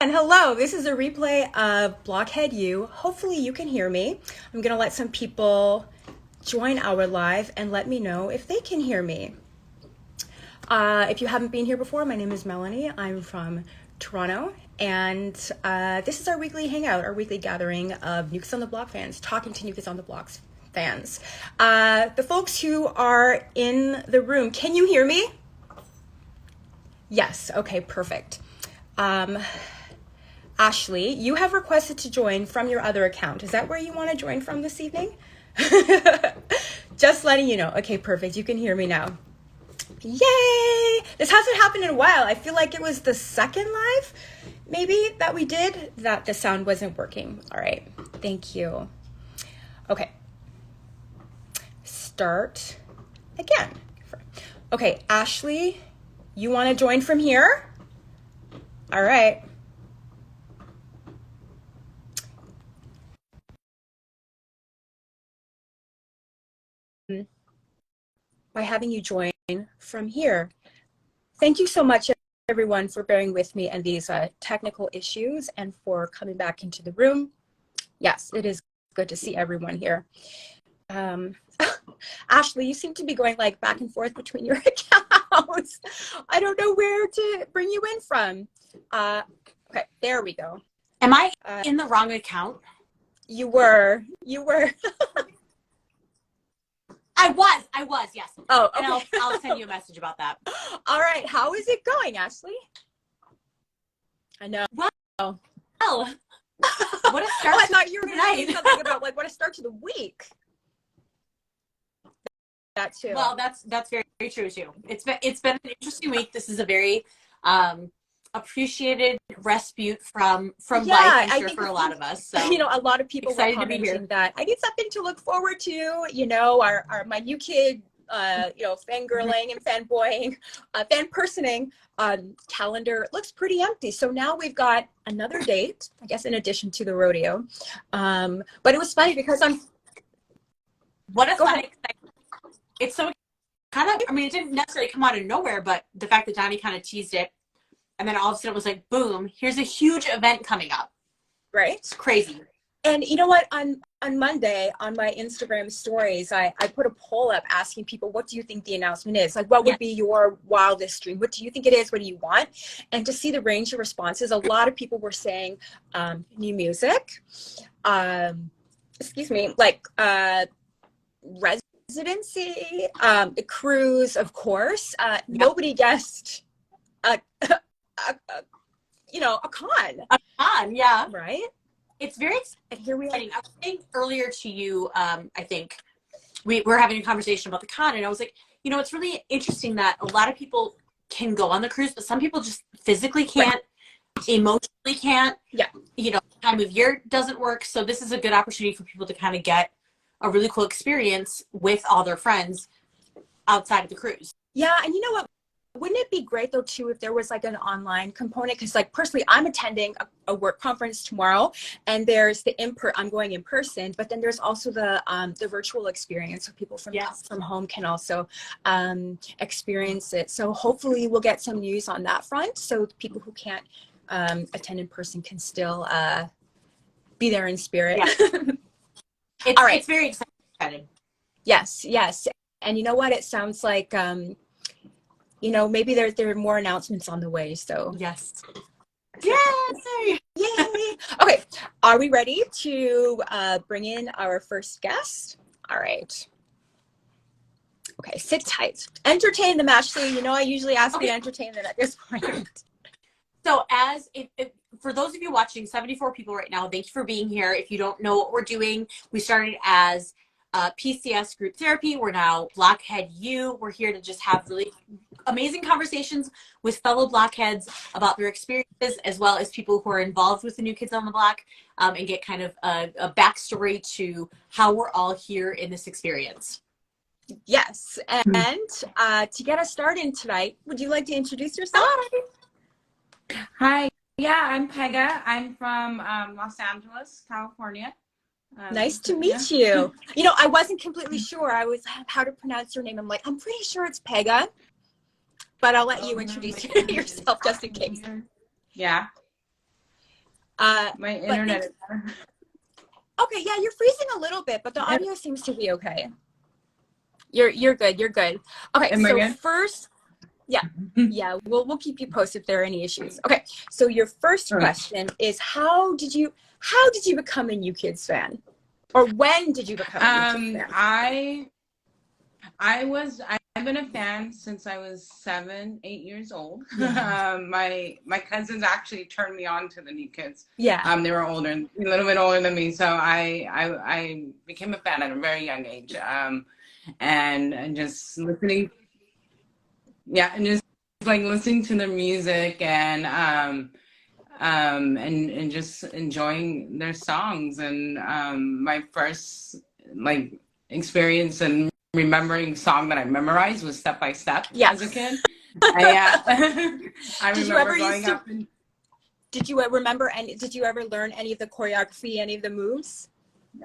And hello, this is a replay of Blockhead U. Hopefully you can hear me. I'm going to let some people join our live and let me know if they can hear me. If you haven't been here before, my name is Melanie. I'm from Toronto, and this is our weekly hangout, our weekly gathering of New Kids on the Block fans, talking to New Kids on the Block fans. The folks who are in the room, can you hear me? Yes, okay, perfect. Ashley, you have requested to join from your other account. Is that where you want to join from this evening? Just letting you know. Okay, perfect. You can hear me now. Yay! This hasn't happened in a while. I feel like it was the second live, maybe, that we did, that the sound wasn't working. All right. Thank you. Okay. Start again. Okay, Ashley, you want to join from here? All right. By having you join from here. Thank you so much, everyone, for bearing with me and these technical issues and for coming back into the room. Yes, it is good to see everyone here. Ashley, you seem to be going like back and forth between your accounts. I don't know where to bring you in from. Okay, there we go. Am I in the wrong account? You were. I was, yes. Oh, okay. And I'll send you a message about that. All right, how is it going, Ashley? I know. Well, what a start. I thought you were going to say something about like what a start to the week. That too. Well, that's very, very true too. It's been an interesting week. This is a very appreciated respite from life, I'm sure, for a lot of us. So you know, a lot of people excited were to be here. commenting that I need something to look forward to. You know, my new kid, you know, fangirling and fanboying, fan-personing calendar looks pretty empty. So now we've got another date, I guess, in addition to the rodeo. But it was funny because what a fun, it's so kind of, I mean, it didn't necessarily come out of nowhere, but the fact that Donnie kind of teased it, and then all of a sudden it was like, boom, here's a huge event coming up. Right. It's crazy. And you know what, on Monday on my Instagram stories, I put a poll up asking people, what do you think the announcement is? Like, what would be your wildest dream? What do you think it is? What do you want? And to see the range of responses, a lot of people were saying new music, excuse me, like residency, the cruise, of course. Nobody guessed you know, a con. A con, yeah. Right? It's very exciting. Here we are. I was saying earlier to you, I think we were having a conversation about the con, and I was like, you know, it's really interesting that a lot of people can go on the cruise, but some people just physically can't, emotionally can't. Yeah. You know, time of year doesn't work. So this is a good opportunity for people to kind of get a really cool experience with all their friends outside of the cruise. Yeah, and you know what? Wouldn't it be great though too if there was like an online component? Because like personally, I'm attending a work conference tomorrow, and there's the I'm going in person, but then there's also the virtual experience, so people from home can also experience it. So hopefully we'll get some news on that front, so people who can't attend in person can still be there in spirit. Yeah. All right, it's very exciting. Yes, and you know what? It sounds like. You know, maybe there are more announcements on the way, so. Yes. Yay! Yay! Okay, are we ready to bring in our first guest? All right. Okay, sit tight. Entertain them, Ashley. You know, I usually ask you to entertain them at this point. So for those of you watching, 74 people right now, thank you for being here. If you don't know what we're doing, we started as PCS group therapy. We're now Blockhead U. We're here to just have really amazing conversations with fellow blockheads about their experiences, as well as people who are involved with the New Kids on the Block, and get kind of a backstory to how we're all here in this experience. Yes, and to get us started tonight, would you like to introduce yourself? Hi, yeah, I'm Pega. I'm from Los Angeles, California. Nice to meet you. You know, I wasn't completely sure. I was how to pronounce your name. I'm like, I'm pretty sure it's Pega, but I'll let you introduce yourself just in case. Yeah. My But internet is okay, yeah, you're freezing a little bit, but the audio seems to be okay. You're good. You're good. Okay, Am I so good? first, yeah, we'll keep you posted if there are any issues. Okay, so your first question is how did you become a New Kids fan, or when did you become a New Kids fan? I've been a fan since I was 8 years old. Yeah. My cousins actually turned me on to the New Kids. Yeah. They were older, a little bit older than me, so I became a fan at a very young age. And just listening, and just like listening to their music and just enjoying their songs. And my first like experience and remembering song that I memorized was Step by Step as a kid. Yeah. I Did you remember ever going up and did you remember any? Did you ever learn any of the choreography, any of the moves?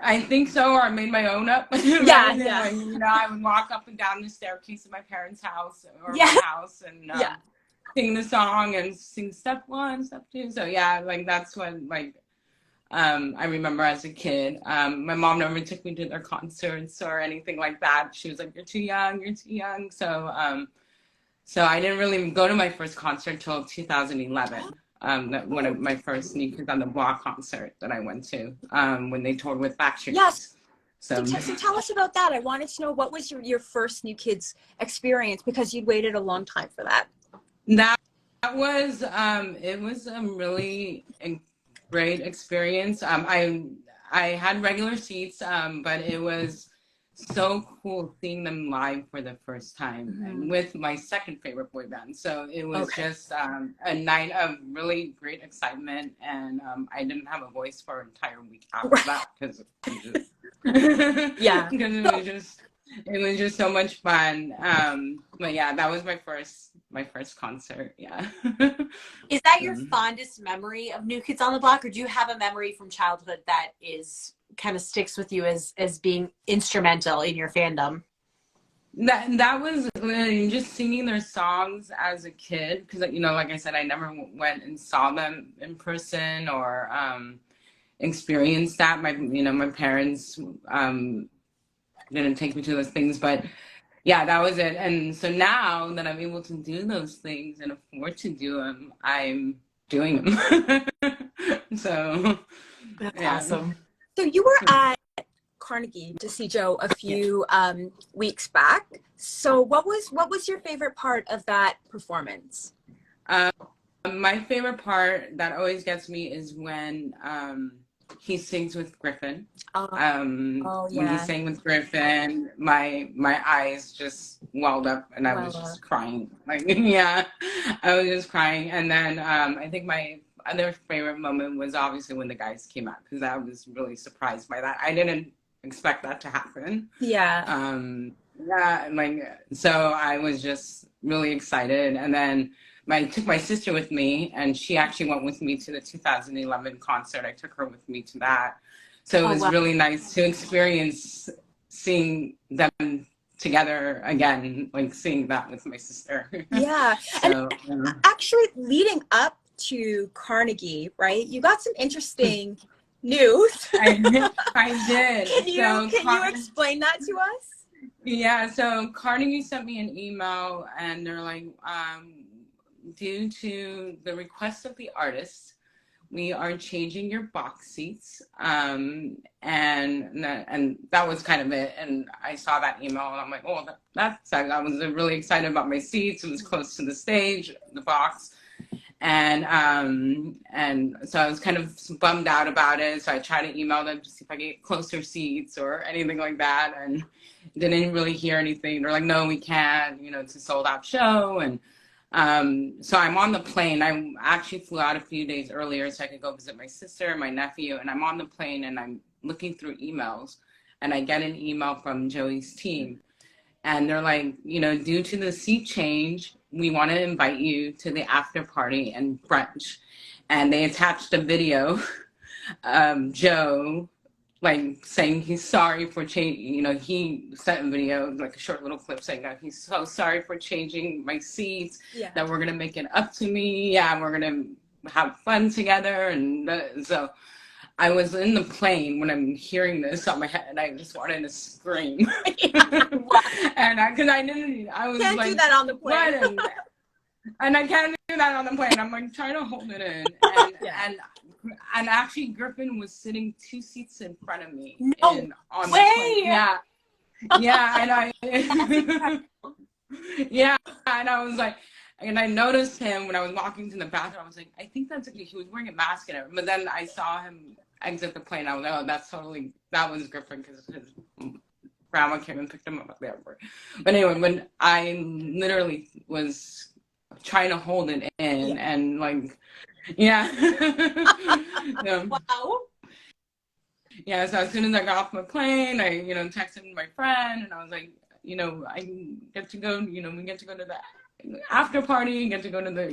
I think so, or I made my own up. Yeah, Right? yeah. Like, I would walk up and down the staircase of my parents' house or Yeah. my house and Yeah. sing the song and sing step 1, step 2. So yeah, like that's what I remember as a kid. My mom never took me to their concerts or anything like that. She was like, "You're too young. You're too young." So I didn't really go to my first concert till 2011. One of my first New Kids on the Block concert that I went to when they toured with Backstreet Yes. Boys. So tell us about that. I wanted to know what was your first New Kids experience, because you'd waited a long time for that. That was it was a really great experience. I had regular seats, but it was so cool seeing them live for the first time and with my second favorite boy band. So it was just a night of really great excitement, and I didn't have a voice for an entire week after that because Yeah. because it was just so much fun. But yeah, that was my first concert. Yeah. Is that your fondest memory of New Kids on the Block, or do you have a memory from childhood that is kind of sticks with you as being instrumental in your fandom? That was just singing their songs as a kid, because like I said, I never went and saw them in person or experienced that. My parents didn't take me to those things, but yeah, that was it. And so now that I'm able to do those things and afford to do them, I'm doing them. So That's yeah. awesome. So you were at Carnegie to see Joe a few weeks back. So what was your favorite part of that performance? My favorite part that always gets me is when he sings with Griffin. When he sang with Griffin, my eyes just welled up and I was just crying. Like, yeah, I was just crying. And then I think my other favorite moment was obviously when the guys came out, because I was really surprised by that. I didn't expect that to happen. Yeah. So I was just really excited. And then I took my sister with me, and she actually went with me to the 2011 concert. I took her with me to that. So it was really nice to experience seeing them together again, like seeing that with my sister. Yeah. So, and actually, leading up to Carnegie, right, you got some interesting news. I did. Can you explain that to us? Yeah, so Carnegie sent me an email, and they're like, due to the request of the artist, we are changing your box seats. And that was kind of it. And I saw that email, and I'm like, oh, that's I was really excited about my seats. It was close to the stage, the box. And so I was kind of bummed out about it. So I tried to email them to see if I could get closer seats or anything like that, and didn't really hear anything. They're like, no, we can't. It's a sold out show. And so I'm on the plane. I actually flew out a few days earlier so I could go visit my sister and my nephew. And I'm on the plane and I'm looking through emails, and I get an email from Joey's team. And they're like, due to the seat change, we want to invite you to the after party and brunch. And they attached a video of Joe, like, saying he's sorry for changing. He sent a video, like a short little clip saying that he's so sorry for changing my seats, that we're going to make it up to me. Yeah, we're going to have fun together. And so I was in the plane when I'm hearing this on my head, and I just wanted to scream. And because I was Can't like, do that on the plane. what? And I can't do that on the plane. I'm like trying to hold it in, and actually Griffin was sitting 2 seats in front of me on the plane. Yeah, and yeah, and I was like, and I noticed him when I was walking to the bathroom. I was like, I think that's okay. He was wearing a mask and everything. But then I saw him exit the plane. I was like, oh, that was Griffin, because his grandma came and picked him up at the airport. But anyway, when I literally was trying to hold it in, and like, yeah. Wow. Yeah, so as soon as I got off my plane, I, texted my friend, and I was like, I get to go, we get to go to the after party, get to go to the,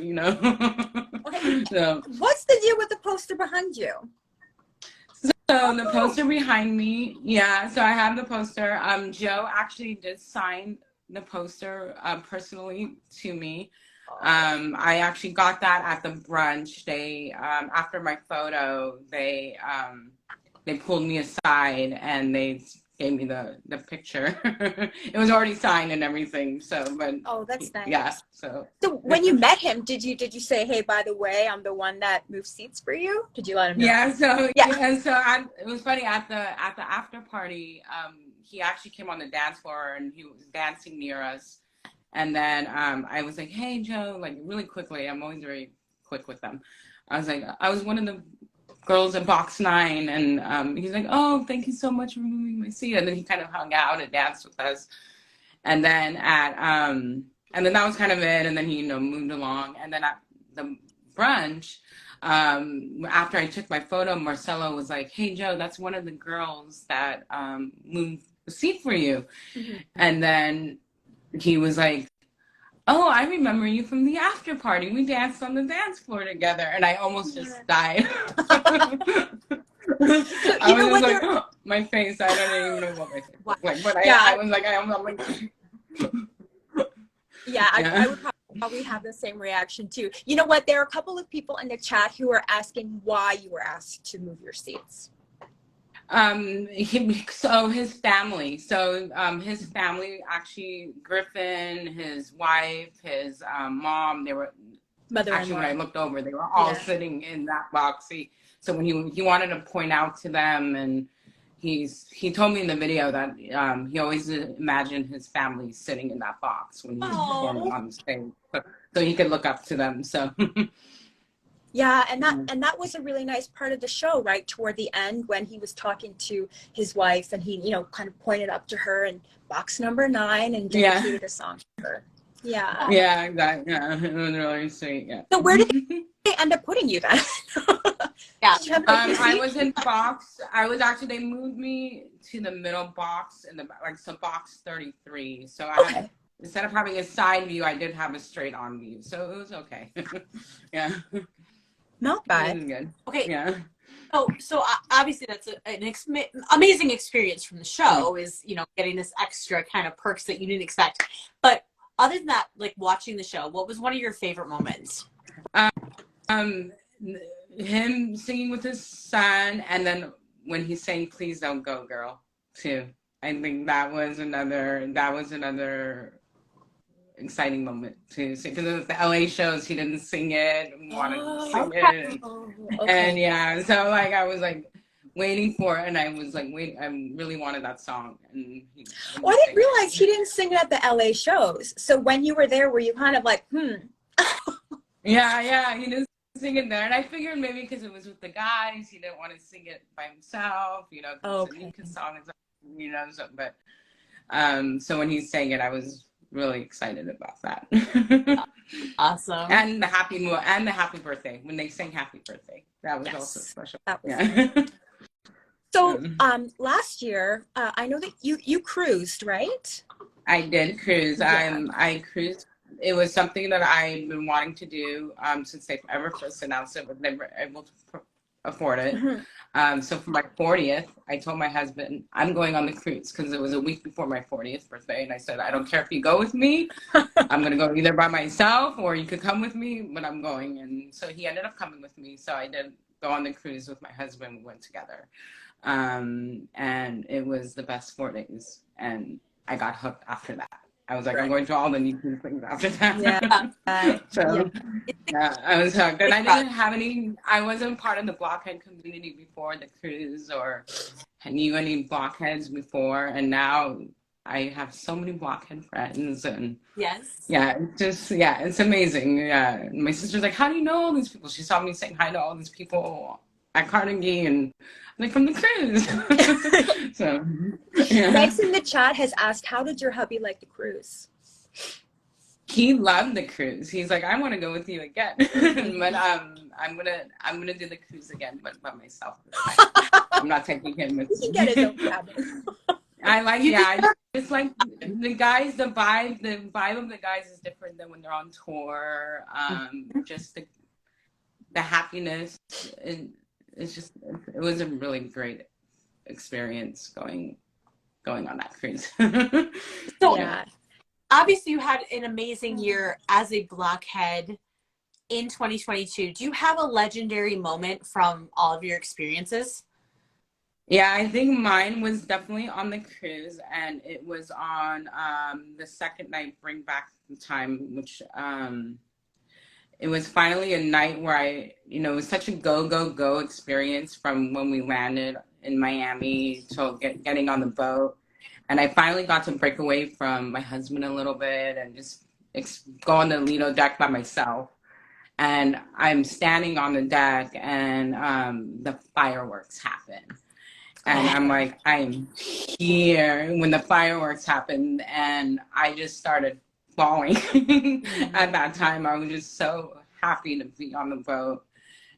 Okay. So What's the deal with the poster behind you? So the poster behind me, so I have the poster. Joe actually did sign the poster personally to me. I actually got that at the brunch. They after my photo, they pulled me aside and they gave me the picture. It was already signed and everything. So, but oh, that's nice. Yeah. So when you met him, did you say, hey, by the way, I'm the one that moved seats for you? Did you let him know? Yeah. So it was funny at the after party. He actually came on the dance floor and he was dancing near us. And then I was like, hey, Joe, like really quickly. I'm always very quick with them. I was like, I was one of the girls in box 9. And he's like, oh, thank you so much for moving my seat. And then he kind of hung out and danced with us. And then and then that was kind of it. And then he, moved along. And then at the brunch, after I took my photo, Marcelo was like, hey, Joe, that's one of the girls that moved the seat for you. Mm-hmm. And then he was like, oh, I remember you from the after party. We danced on the dance floor together. And I almost just died. I was just like, oh, my face. I don't even know what my face was like. But I was like, I'm like. I would probably have the same reaction too. You know what? There are a couple of people in the chat who are asking why you were asked to move your seats. His family. His family, actually, Griffin, his wife, his mom, they were actually, when I looked over, they were all sitting in that box seat. So when he wanted to point out to them, and he told me in the video that he always imagined his family sitting in that box when he was performing on stage, so he could look up to them. So. Yeah, and that was a really nice part of the show, right? Toward the end, when he was talking to his wife, and he, kind of pointed up to her in box number 9 and dedicated a song to her. Yeah. Yeah, exactly. Yeah, it was really sweet. Yeah. So where did they end up putting you then? I was in box. They moved me to the middle box in the box 33. So instead of having a side view, I did have a straight on view. So it was okay. Yeah. Not bad. Good. Okay. Yeah. So obviously that's an amazing experience from the show, is, getting this extra kind of perks that you didn't expect. But other than that, like watching the show, what was one of your favorite moments? Him singing with his son, and then when he sang "Please Don't Go, Girl" too. I think that was another exciting moment to see, because it was the LA shows. He didn't sing it, wanted to sing it, and so I was waiting for it, and I was I really wanted that song, and I didn't realize he didn't sing it at the LA shows. So when you were there, were you kind of like, Yeah, he didn't sing it there, and I figured maybe because it was with the guys, he didn't want to sing it by himself, it's a new song, but so when he sang it, I was really excited about that. Awesome. And the happy birthday, when they sang happy birthday, that was also special. That was so last year, I know that you cruised, right? I did cruise. I cruised. It was something that I've been wanting to do since they ever first announced it, but never able to afford it. So for my 40th, I told my husband, I'm going on the cruise because it was a week before my 40th birthday. And I said, I don't care if you go with me. I'm going to go either by myself or you could come with me, but I'm going. And so he ended up coming with me. So I did go on the cruise with my husband. We went together. And it was the best 4 days. And I got hooked after that. I was like, I'm going to all the new things after that. Yeah. So yeah, I was hooked. And I wasn't part of the Blockhead community before the cruise or knew any Blockheads before. And now I have so many Blockhead friends. And Yes. yeah, it's amazing. Yeah. My sister's like, how do you know all these people? She saw me saying hi to all these people at Carnegie and I'm like, from the cruise. So yeah. Rex in the chat has asked, how did your hubby like the cruise? He loved the cruise. He's like, I want to go with you again. But I'm gonna do the cruise again, but by myself. I'm not taking him with me. He can get his own cabin. It's like the guys, the vibe of the guys is different than when they're on tour. Just the happiness, and it was a really great experience going on that cruise. So yeah. Obviously you had an amazing year as a Blockhead in 2022. Do you have a legendary moment from all of your experiences? Yeah, I think mine was definitely on the cruise, and it was on the second night, Bring Back the Time, which it was finally a night where it was such a go experience from when we landed in Miami till getting on the boat. And I finally got to break away from my husband a little bit and just go on the Lido deck by myself. And I'm standing on the deck and the fireworks happen. And I'm like, I'm here when the fireworks happened. And I just started bawling. At that time, I was just so happy to be on the boat.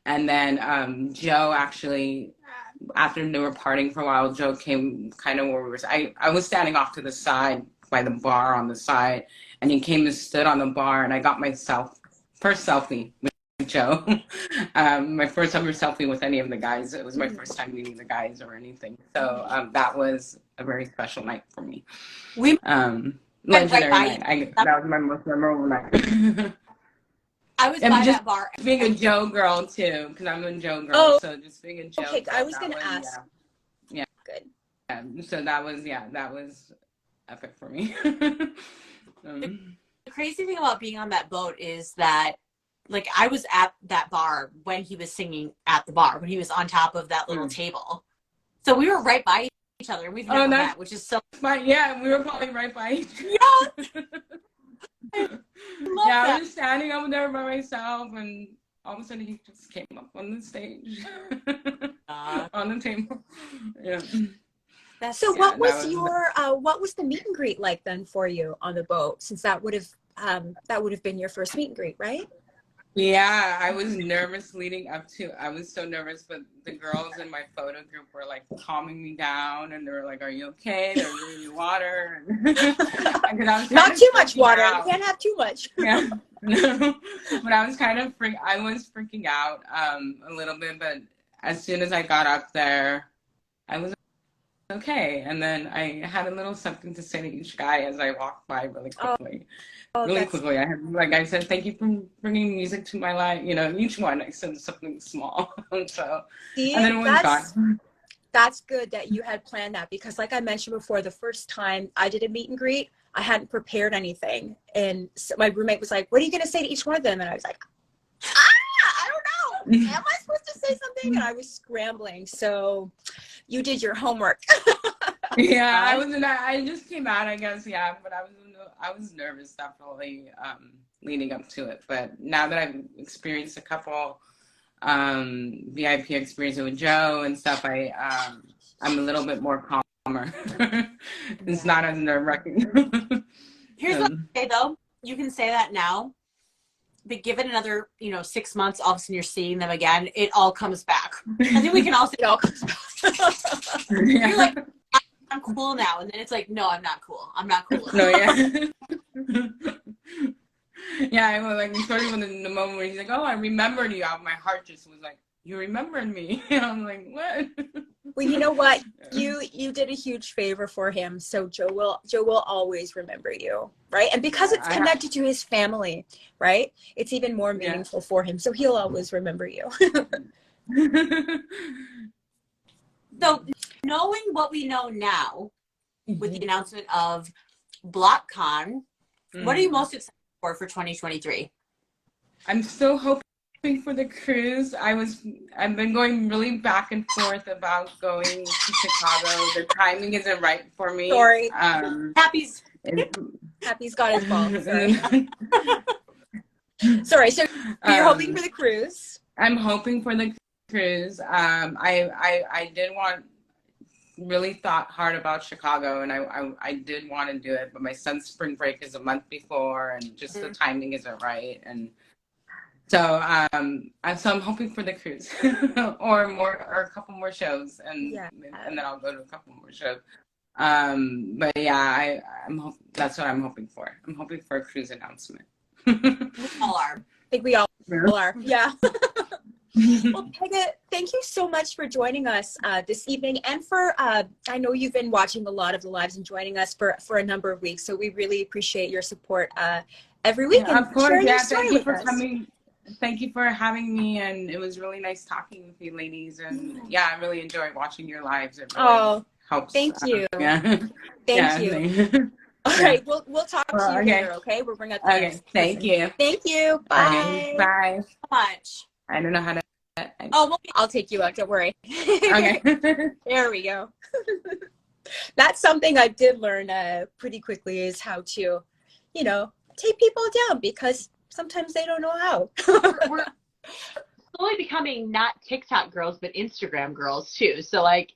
And then Joe actually, after they were parting for a while, Joe came kind of where we were. I was standing off to the side by the bar on the side, and he came and stood on the bar, and I got myself first selfie with Joe. My first ever selfie with any of the guys. It was my first time meeting the guys or anything. So that was a very special night for me. Legendary night. That was my most memorable night. I was by that bar. Being a Joe girl too, because I'm a Joe girl. So just being a Joe. Okay, girl, I was gonna ask. Yeah. Good. Yeah, so that was epic for me. The crazy thing about being on that boat is that, like, I was at that bar when he was singing at the bar, when he was on top of that little table. So we were right by each other. We've never met, which is so fun. Yeah, we were probably right by each other. Yeah, I was standing over there by myself, and all of a sudden he just came up on the stage, on the table. Yeah. So what was the meet and greet like then for you on the boat? Since that would have been your first meet and greet, right? Yeah, I was nervous leading up to. I was so nervous, but the girls in my photo group were like calming me down, and they were like, "Are you okay?" They're giving me water. Not too much water. You can't have too much. Yeah, but I was kind of I was freaking out a little bit, but as soon as I got up there, I was okay. And then I had a little something to say to each guy as I walked by really quickly. Quickly. I said, thank you for bringing music to my life. Each one I said something small. So, and then it was gone. That's good that you had planned that, because like I mentioned before, the first time I did a meet and greet, I hadn't prepared anything. And so my roommate was like, what are you going to say to each one of them? And I was like, I don't know. Am I supposed to say something? And I was scrambling. So you did your homework. Yeah, I just came out, I guess. Yeah, but I was nervous definitely leading up to it. But now that I've experienced a couple VIP experiences with Joe and stuff, I'm a little bit more calmer. It's not as nerve-wracking. Here's what I say though. You can say that now, but give it another 6 months, all of a sudden you're seeing them again, it all comes back. I think we can all say it all comes back. You're like, I'm cool now, and then it's like, no, I'm not cool. I'm not cool. No, yeah. Yeah, I was like, especially when the moment where he's like, oh, I remembered you, my heart just was like, you remembered me. I'm like, what? Well, you know what? You did a huge favor for him, so Joe will always remember you, right? And because it's connected to his family, right? It's even more meaningful for him, so he'll always remember you. So knowing what we know now with the announcement of BlockCon, what are you most excited for 2023? I'm still hoping for the cruise. I've been going really back and forth about going to Chicago. The timing isn't right for me. Sorry. Happy's got his ball. Sorry. Sorry. So you're hoping for the cruise. I'm hoping for the cruise. I did really thought hard about Chicago, and I did want to do it, but my son's spring break is a month before, and just the timing isn't right. And so I'm hoping for the cruise or a couple more shows, and then I'll go to a couple more shows. But yeah, that's what I'm hoping for. I'm hoping for a cruise announcement. We all are. I think we all are. Yeah. Well, Pega, thank you so much for joining us this evening, and for I know you've been watching a lot of the lives and joining us for a number of weeks, so we really appreciate your support every week. Yeah, and of course. sharing your Yeah, story thank you with for us. coming. Thank you for having me, and it was really nice talking with you ladies. And yeah, I really enjoyed watching your lives. It really helps. Thank you. Thank you. All right, we'll talk to you later. Okay, we'll bring up the next thank you. Thank you. Bye. Okay, bye. So much. I don't know how to. I'll take you out. Don't worry. Okay. There we go. That's something I did learn pretty quickly, is how to, take people down, because sometimes they don't know how. We're slowly becoming not TikTok girls, but Instagram girls too. So like,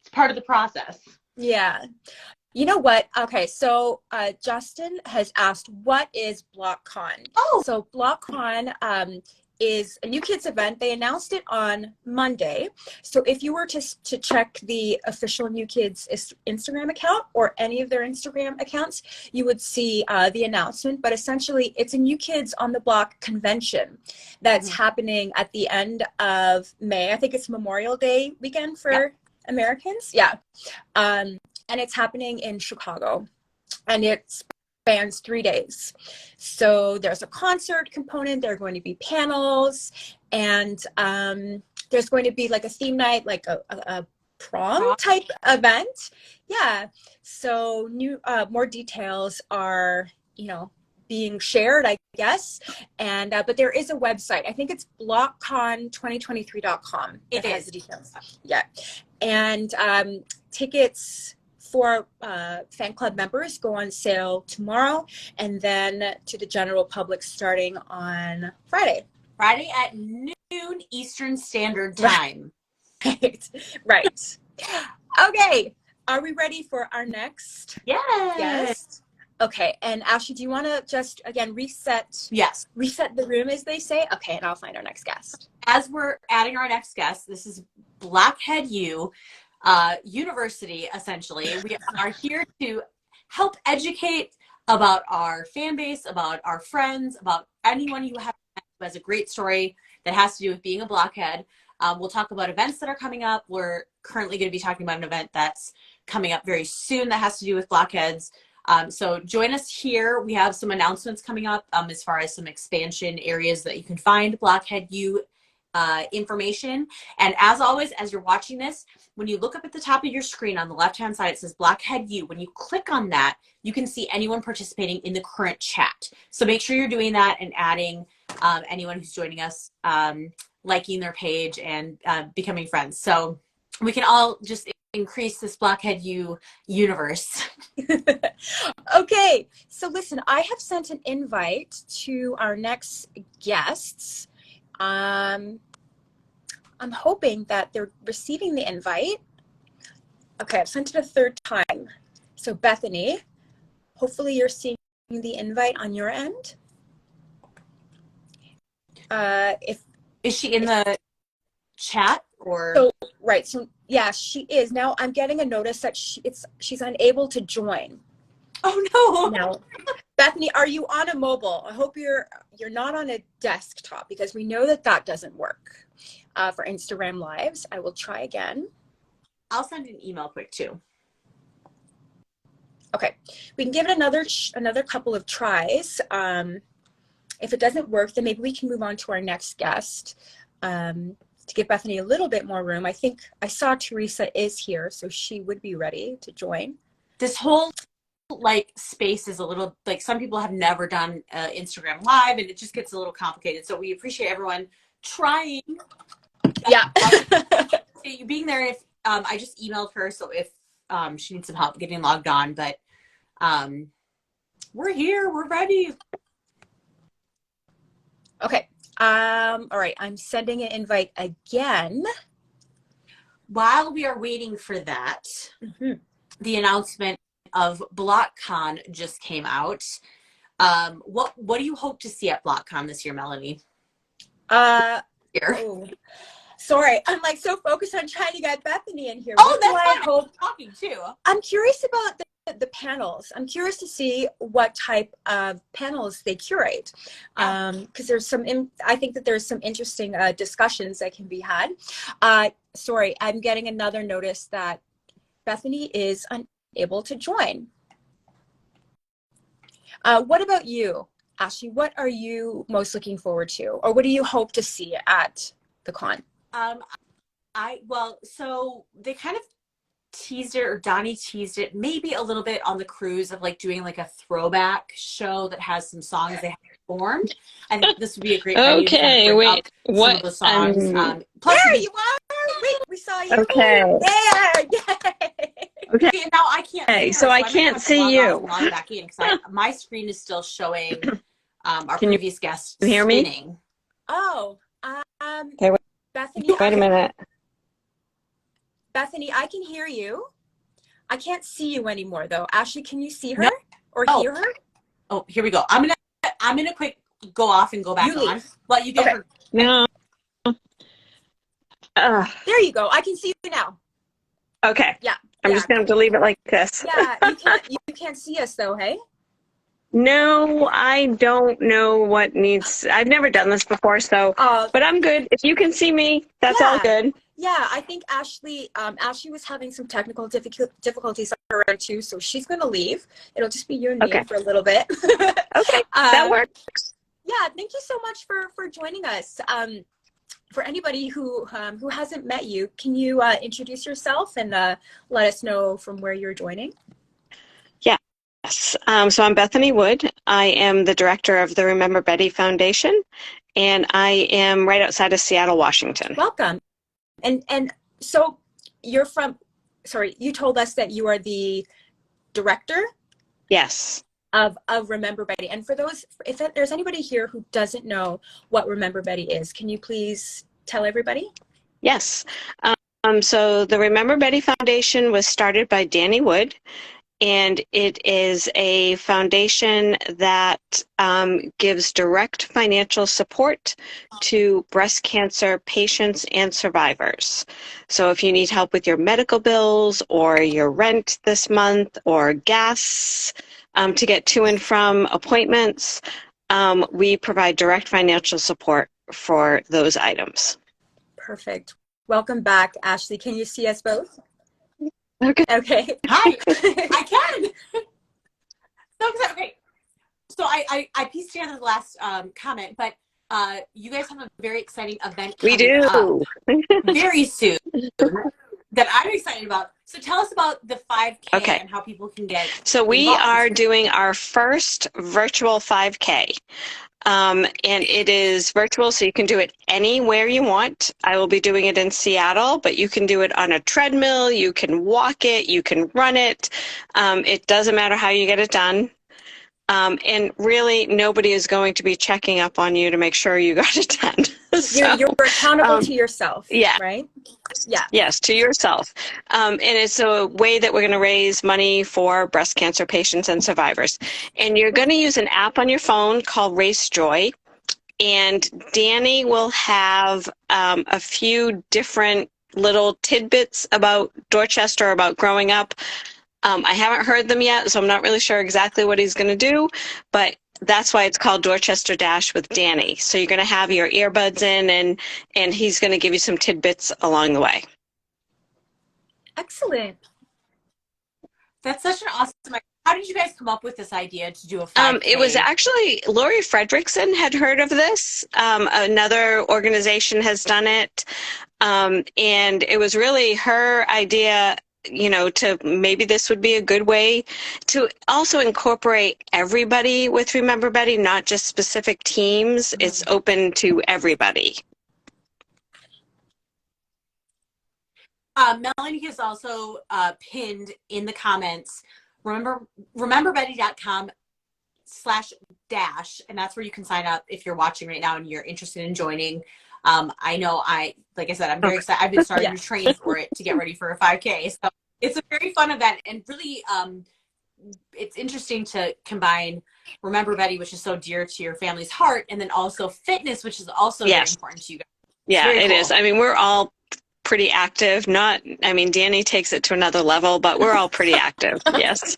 it's part of the process. Yeah. You know what? Okay, so Justin has asked, what is BlockCon? Oh. So BlockCon is a New Kids event. They announced it on Monday. So if you were to check the official New Kids Instagram account or any of their Instagram accounts, you would see the announcement. But essentially, it's a New Kids on the Block convention that's happening at the end of May. I think it's Memorial Day weekend for Americans. Yeah. And it's happening in Chicago, and it spans 3 days. So there's a concert component, there are going to be panels, and there's going to be like a theme night, like a prom type event. Yeah. So more details are, being shared, I guess. And but there is a website. I think it's blockcon2023.com. It has the details. Yeah. And tickets for fan club members go on sale tomorrow, and then to the general public starting on Friday. Friday at noon Eastern Standard Time. Right. Okay. Are we ready for our next guest? Okay. And Ashley, do you want to just, again, reset the room, as they say? Okay. And I'll find our next guest. As we're adding our next guest, this is Blockhead U. University, essentially. We are here to help educate about our fan base, about our friends, about anyone who has a great story that has to do with being a blockhead. We'll talk about events that are coming up. We're currently going to be talking about an event that's coming up very soon that has to do with blockheads. So join us here. We have some announcements coming up as far as some expansion areas that you can find Blockhead U information. And as always, as you're watching this, when you look up at the top of your screen on the left-hand side, it says Blockhead U. When you click on that, you can see anyone participating in the current chat. So make sure you're doing that and adding anyone who's joining us, liking their page, and becoming friends. So we can all just increase this Blockhead U universe. Okay, so listen, I have sent an invite to our next guests. I'm hoping that they're receiving the invite. Okay, I've sent it a third time. So Bethany, hopefully you're seeing the invite on your end. Is she in the chat or? So yeah, she is. Now I'm getting a notice that she's unable to join. Oh no. Now, Bethany, are you on a mobile? I hope you're not on a desktop, because we know that doesn't work. for Instagram Lives. I will try again. I'll send an email quick too. Okay, we can give it another couple of tries. If it doesn't work, then maybe we can move on to our next guest to give Bethany a little bit more room. I think I saw Teresa is here, so she would be ready to join. This whole like space is a little like some people have never done Instagram Live, and it just gets a little complicated. So we appreciate everyone trying. Yeah. You being there. If I just emailed her, so if she needs some help getting logged on, but we're here, we're ready. Okay. All right. I'm sending an invite again. While we are waiting for that, the announcement of BlockCon just came out. What do you hope to see at BlockCon this year, Melanie? Sorry, I'm like so focused on trying to get Bethany in here. Oh, that's why I'm talking too. I'm curious about the panels. I'm curious to see what type of panels they curate, because there's some. I think that there's some interesting discussions that can be had. Sorry, I'm getting another notice that Bethany is unable to join. What about you, Ashley? What are you most looking forward to, or what do you hope to see at the con? So they kind of teased it, or Donnie teased it maybe a little bit on the cruise of like doing like a throwback show that has some songs they have performed. I think this would be a great venue to kind of bring up some of the songs. Plus there you are! Wait, we saw you. Okay. There! Okay. And now I can't. Okay, so I can't see you. Log back in because my screen is still showing our Can previous guest you hear me? spinning. Oh, Okay, Bethany. wait a minute. Bethany, I can hear you. I can't see you anymore, though. Ashley, can you see her No. or hear her? Oh, here we go. I'm gonna quick go off and go back on. Well, you get her. No. There you go. I can see you now. Okay. Yeah. I'm just going to leave it like this. Yeah, you can't see us though, hey? No, I don't know what needs. I've never done this before, so. But I'm good. If you can see me, that's all good. Yeah, I think Ashley was having some technical difficulties on her end too, so she's going to leave. It'll just be you and me for a little bit. Okay, that works. Yeah, thank you so much for joining us. For anybody who hasn't met you, can you introduce yourself and let us know from where you're joining? Yes. So I'm Bethany Wood. I am the director of the Remember Betty Foundation, and I am right outside of Seattle, Washington. Welcome. And so you're you told us that you are the director? Yes. Of Remember Betty. And for those, if there's anybody here who doesn't know what Remember Betty is, can you please tell everybody? Yes. So the Remember Betty Foundation was started by Danny Wood, and it is a foundation that gives direct financial support to breast cancer patients and survivors. So if you need help with your medical bills or your rent this month or gas, to get to and from appointments, we provide direct financial support for those items. Perfect. Welcome back, Ashley. Can you see us both? Okay. Hi, I can. Okay. So I pieced together the last comment, but you guys have a very exciting event coming up very soon that I'm excited about. So tell us about the 5K and how people can get So we are doing our first virtual 5K. And it is virtual, so you can do it anywhere you want. I will be doing it in Seattle, but you can do it on a treadmill, you can walk it, you can run it. It doesn't matter how you get it done. And really, nobody is going to be checking up on you to make sure you got it done. So, you're accountable to yourself, yeah. Right? Yeah. Yes, to yourself. And it's a way that we're going to raise money for breast cancer patients and survivors. And you're going to use an app on your phone called Race Joy. And Danny will have a few different little tidbits about Dorchester, about growing up. I haven't heard them yet, so I'm not really sure exactly what he's going to do. But that's why it's called Dorchester Dash with Danny. So you're going to have your earbuds in, and he's going to give you some tidbits along the way. Excellent. That's such an awesome idea. How did you guys come up with this idea to do a 5K? It was actually Lori Fredrickson had heard of this. Another organization has done it. And it was really her idea, to maybe this would be a good way to also incorporate everybody with Remember Betty, not just specific teams. It's open to everybody. Melanie has also pinned in the comments, rememberbetty.com/dash, and that's where you can sign up if you're watching right now and you're interested in joining. I know like I said, I'm very excited. I've been starting to train for it to get ready for a 5K. So it's a very fun event, and really it's interesting to combine Remember Betty, which is so dear to your family's heart, and then also fitness, which is also very important to you guys. Yeah, it is. I mean, we're all pretty active. Danny takes it to another level, but we're all pretty active. Yes.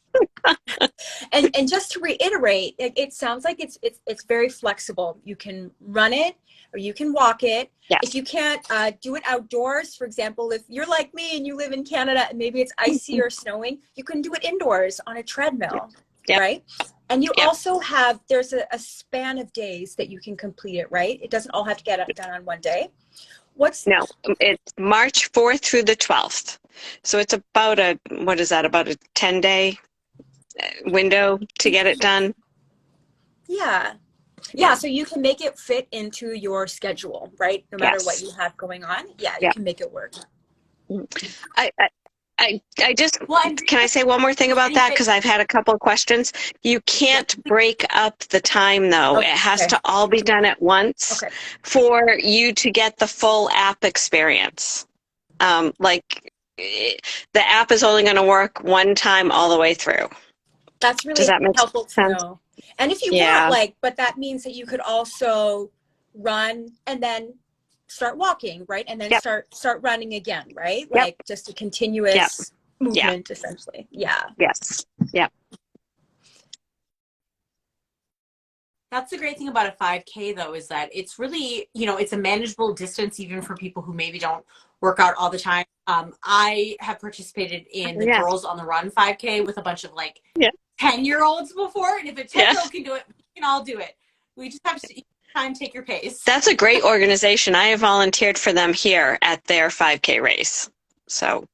And just to reiterate, it sounds like it's very flexible. You can run it or you can walk it. Yes. If you can't do it outdoors, for example, if you're like me and you live in Canada and maybe it's icy or snowing, you can do it indoors on a treadmill, right? And you also have, there's a span of days that you can complete it, right? It doesn't all have to get done on one day. No, it's March 4th through the 12th. So it's about a 10-day window to get it done. Yeah, so you can make it fit into your schedule, right? No matter what you have going on. Yeah, you can make it work. Can I say one more thing about that? Because I've had a couple of questions. You can't break up the time, though. It has to all be done at once for you to get the full app experience. The app is only going to work one time all the way through. That's really helpful to know. And if you want, but that means that you could also run and then start walking, right? And then start running again, right? Like just a continuous movement, essentially. Yeah. Yes. Yeah. That's the great thing about a 5K, though, is that it's really, it's a manageable distance even for people who maybe don't work out all the time. I have participated in the Girls on the Run 5K with a bunch of 10-year-olds before, and if a 10-year-old can do it, we can all do it. We just have to take your pace. That's a great organization. I have volunteered for them here at their 5K race. So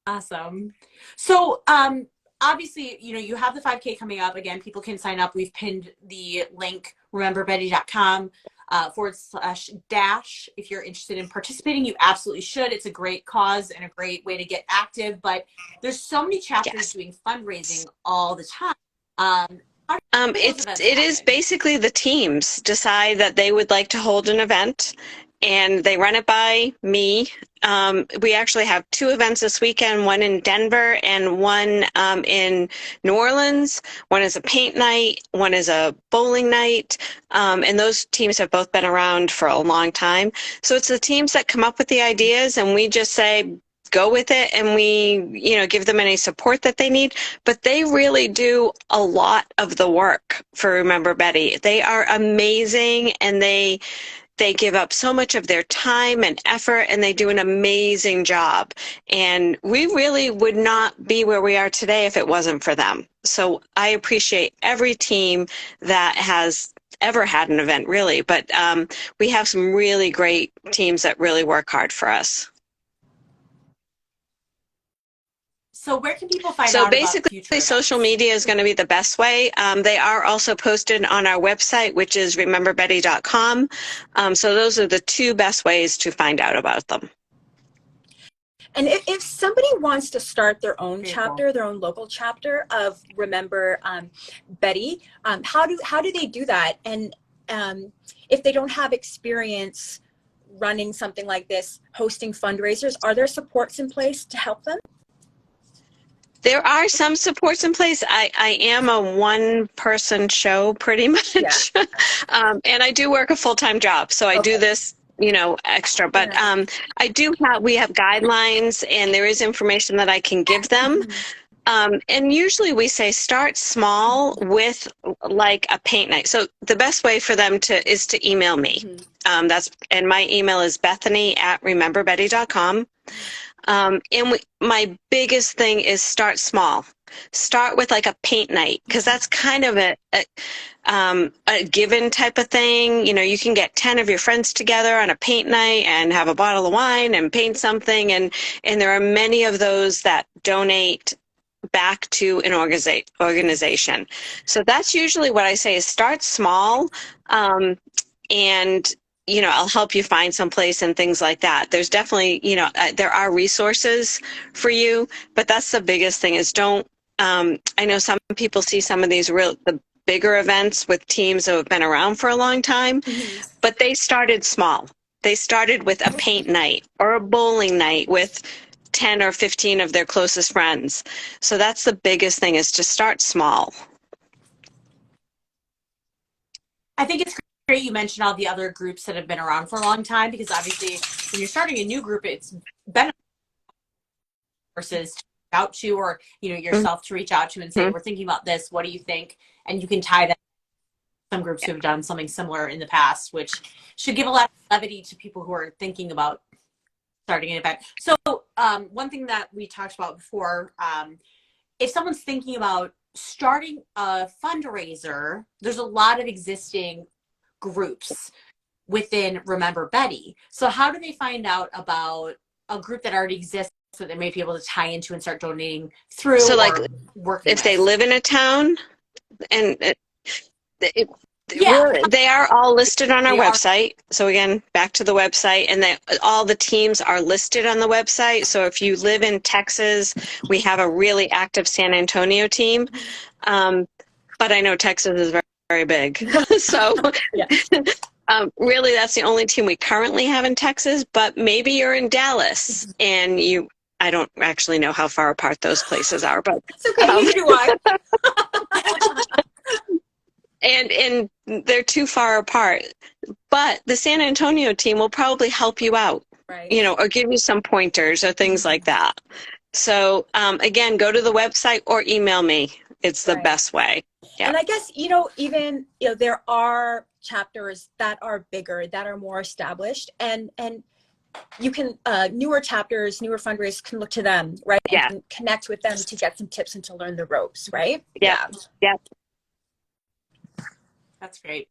awesome. So obviously, you have the 5K coming up. Again, people can sign up. We've pinned the link, rememberbetty.com /dash. If you're interested in participating, you absolutely should. It's a great cause and a great way to get active, but there's so many chapters doing fundraising all the time. It is basically the teams decide that they would like to hold an event, and they run it by me. We actually have 2 events this weekend, one in Denver and one in New Orleans. One is a paint night, one is a bowling night, and those teams have both been around for a long time. So it's the teams that come up with the ideas, and we just say, go with it, and we give them any support that they need, but they really do a lot of the work for Remember Betty. They are amazing, and they give up so much of their time and effort, and they do an amazing job, and we really would not be where we are today if it wasn't for them. So I appreciate every team that has ever had an event, really, but we have some really great teams that really work hard for us. So where can people find out So about basically, future social events? media is going to be the best way. They are also posted on our website, which is rememberbetty.com. So those are the 2 best ways to find out about them. And if somebody wants to start their own chapter, their own local chapter of Remember Betty, how do they do that? And if they don't have experience running something like this, hosting fundraisers, are there supports in place to help them? There are some supports in place. I am a one-person show pretty much. And I do work a full-time job, so I do this, extra. But we have guidelines, and there is information that I can give them. And usually we say start small with like a paint night. So the best way for them is to email me. And my email is bethany@rememberbetty.com. My biggest thing is start small. Start with like a paint night, because that's kind of a given type of thing. You know, you can get 10 of your friends together on a paint night and have a bottle of wine and paint something. And there are many of those that donate back to an organization. So that's usually what I say is start small. And you know, I'll help you find some place and things like that. There's definitely, you know, there are resources for you, but that's the biggest thing is don't, I know some people see some of these the bigger events with teams that have been around for a long time, but they started small. They started with a paint night or a bowling night with 10 or 15 of their closest friends. So that's the biggest thing is to start small. I think it's great you mentioned all the other groups that have been around for a long time, because obviously when you're starting a new group, it's better versus to reach out to, or you know, yourself to reach out to and say, we're thinking about this, what do you think? And you can tie that to some groups who have done something similar in the past, which should give a lot of levity to people who are thinking about starting an event. So one thing that we talked about before, if someone's thinking about starting a fundraiser, there's a lot of existing groups within Remember Betty. So how do they find out about a group that already exists that they may be able to tie into and start donating through? So like if they live in a town and they are all listed on our website. So again, back to the website, and all the teams are listed on the website. So if you live in Texas, we have a really active San Antonio team. But I know Texas is very, very big. So really that's the only team we currently have in Texas, but maybe you're in Dallas and I don't actually know how far apart those places are, but it's okay, neither do I. And they're too far apart. But the San Antonio team will probably help you out, right? You know, or give you some pointers or things like that. So again, go to the website or email me. It's the best way. Yeah. And I guess, you know, even, you know, there are chapters that are bigger, that are more established, and you can, newer chapters, newer fundraisers can look to them, right? And can connect with them to get some tips and to learn the ropes, right? Yeah. That's great.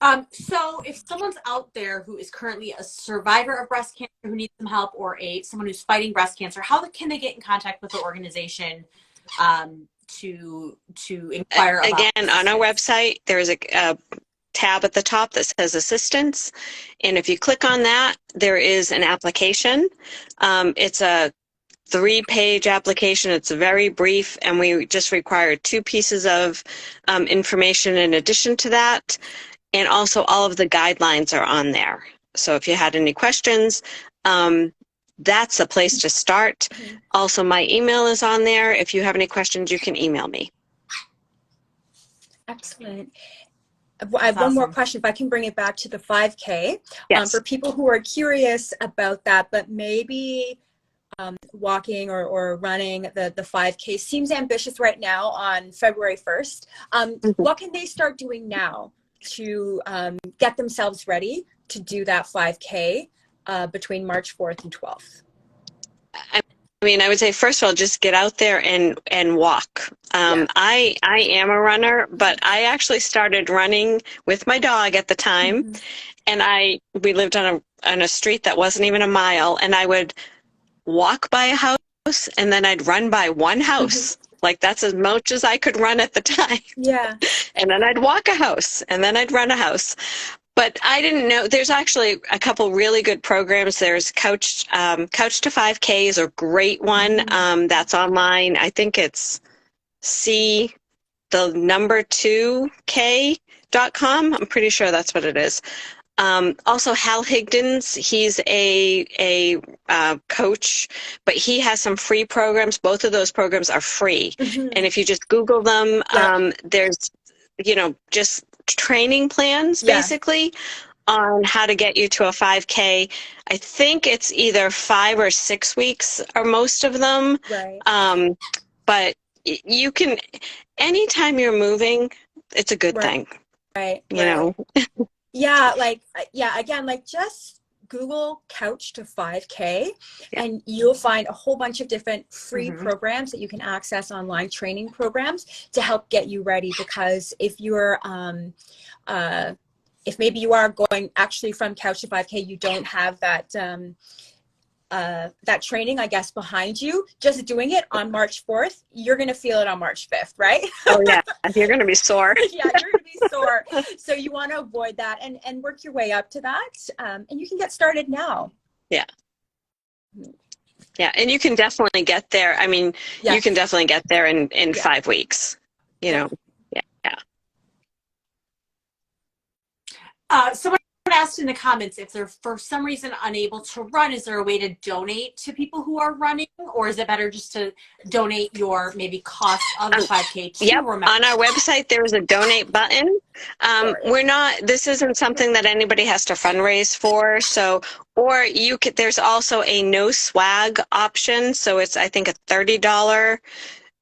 So if someone's out there who is currently a survivor of breast cancer who needs some help, or someone who's fighting breast cancer, how can they get in contact with the organization to inquire about? Again, on our website, there is a tab at the top that says assistance. And if you click on that, there is an application. It's a 3-page application. It's very brief, and we just require 2 pieces of information in addition to that. And also all of the guidelines are on there. So if you had any questions, that's a place to start. Also, my email is on there. If you have any questions, you can email me. Excellent. I have one more question, if I can bring it back to the 5K. Yes. For people who are curious about that, but maybe walking or running the 5K seems ambitious right now on February 1st. What can they start doing now to get themselves ready to do that 5K between March 4th and 12th? I mean, I would say, first of all, just get out there and walk. I am a runner, but I actually started running with my dog at the time. And we lived on a street that wasn't even a mile, and I would walk by a house and then I'd run by one house. Like that's as much as I could run at the time. Yeah. And then I'd walk a house and then I'd run a house. But I didn't know, there's actually a couple really good programs. There's Couch to 5K is a great one. That's online. I think it's the2k.com. I'm pretty sure that's what it is. Also Hal Higdon's, he's a coach, but he has some free programs. Both of those programs are free. And if you just Google them, there's, you know, just training plans basically on how to get you to a 5K. I think it's either 5 or 6 weeks are most of them. Right. But you can, anytime you're moving, it's a good thing. Right. You know? Yeah, again, like just Google couch to 5K and you'll find a whole bunch of different free programs that you can access, online training programs to help get you ready. Because if you're if maybe you are going actually from couch to 5K, you don't have that that training, I guess, behind you, just doing it on March 4th, you're going to feel it on March 5th, right? Oh yeah, you're going to be sore. Yeah, you're going to be sore. So you want to avoid that and work your way up to that. And you can get started now. Yeah. Yeah, and you can definitely get there. I mean, you can definitely get there in 5 weeks, you know. Someone asked in the comments if they're for some reason unable to run, is there a way to donate to people who are running, or is it better just to donate your maybe cost of the 5K to remember? On our website there is a donate button. This isn't something that anybody has to fundraise for, so, or you could, there's also a no swag option, so it's I think a $30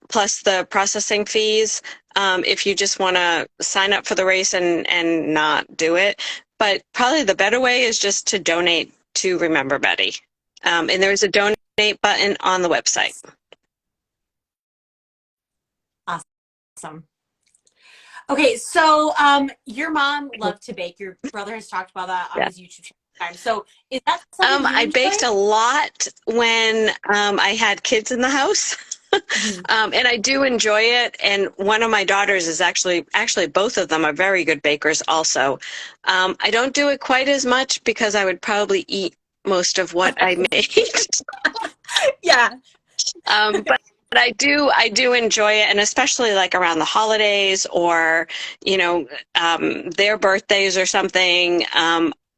plus the processing fees, if you just want to sign up for the race and not do it. But probably the better way is just to donate to Remember Betty. And there's a donate button on the website. Awesome. Okay, so your mom loved to bake. Your brother has talked about that on his YouTube channel. So is that something you I baked a lot when I had kids in the house. And I do enjoy it. And one of my daughters is actually both of them are very good bakers also. I don't do it quite as much because I would probably eat most of what I make. But I do enjoy it, and especially like around the holidays or, you know, their birthdays or something.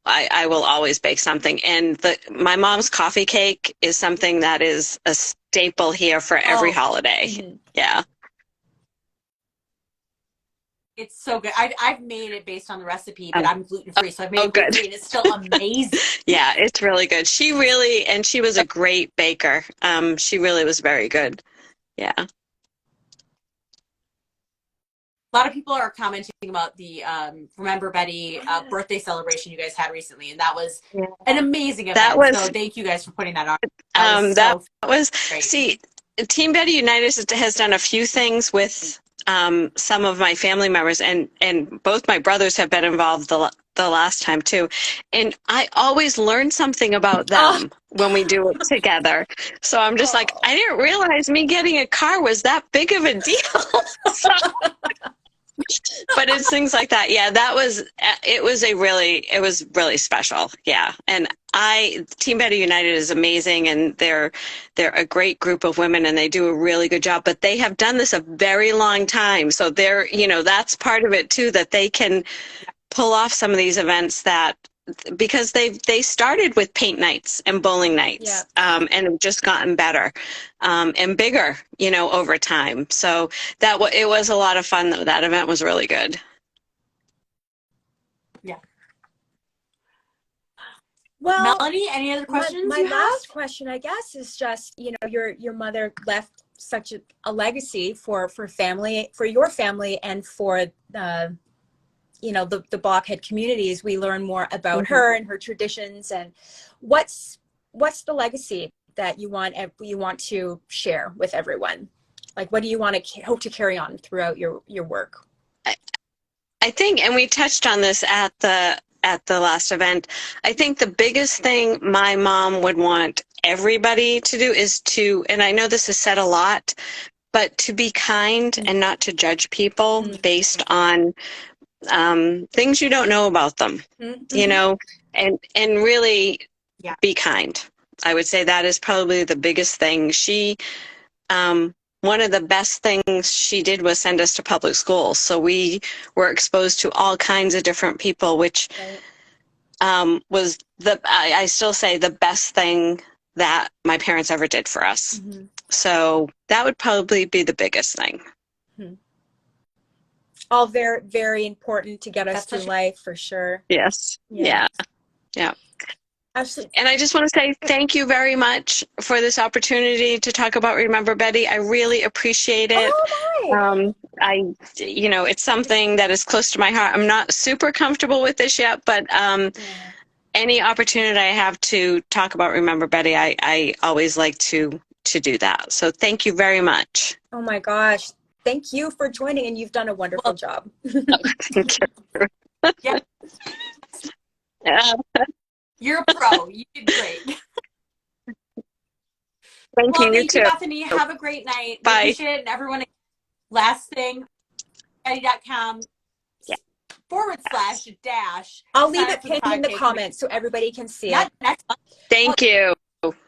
I will always bake something. And my mom's coffee cake is something that is a staple here for every holiday. Yeah. It's so good. I've made it based on the recipe, but I'm gluten-free, so I've made it gluten-free, and it's still amazing. Yeah, it's really good. She was a great baker. She really was very good. Yeah. A lot of people are commenting about the Remember Betty birthday celebration you guys had recently, and that was an amazing event. So thank you guys for putting that on. See, Team Betty United has done a few things with some of my family members, and both my brothers have been involved the last time too. And I always learn something about them when we do it together. So I'm just like, I didn't realize me getting a car was that big of a deal. But it's things like that. Yeah, it was really special. Yeah. And Team Betty United is amazing, and they're a great group of women, and they do a really good job, but they have done this a very long time. So they're, you know, that's part of it too, that they can pull off some of these events because they started with paint nights and bowling nights, and have just gotten better and bigger, you know, over time. So it was a lot of fun though. That event was really good. Yeah. Well, Melanie, any other questions? My last question, I guess, is just, you know, your mother left such a legacy for family, for your family, and for you know, the Blockhead communities. We learn more about her and her traditions. And what's the legacy that you want to share with everyone? Like, what do you want to hope to carry on throughout your work? I think, and we touched on this at the last event, I think the biggest thing my mom would want everybody to do is and I know this is said a lot, but to be kind and not to judge people based on things you don't know about them, you know, and really be kind. I would say that is probably the biggest thing. She, one of the best things she did was send us to public schools. So we were exposed to all kinds of different people, which was I still say the best thing that my parents ever did for us. So that would probably be the biggest thing. All very, very important to get us That's through such a life for sure. Yes. Yeah. Yeah. Actually, And I just want to say thank you very much for this opportunity to talk about Remember Betty. I really appreciate it. oh my. It's something that is close to my heart. I'm not super comfortable with this yet, but Yeah. any opportunity I have to talk about Remember Betty, I always like to do that. So thank you very much. Oh my gosh. Thank you for joining, and you've done a wonderful job. Thank you. yeah. Uh, You're a pro. You did great. Thank Well, you. You thank you, too. Bethany. Have a great night. We Bye. appreciate it. And everyone, last thing, betty.com Yeah. /dash. I'll leave Sign it up for the pinned in the 5K. comments so everybody can see Not it. next month. Thank you.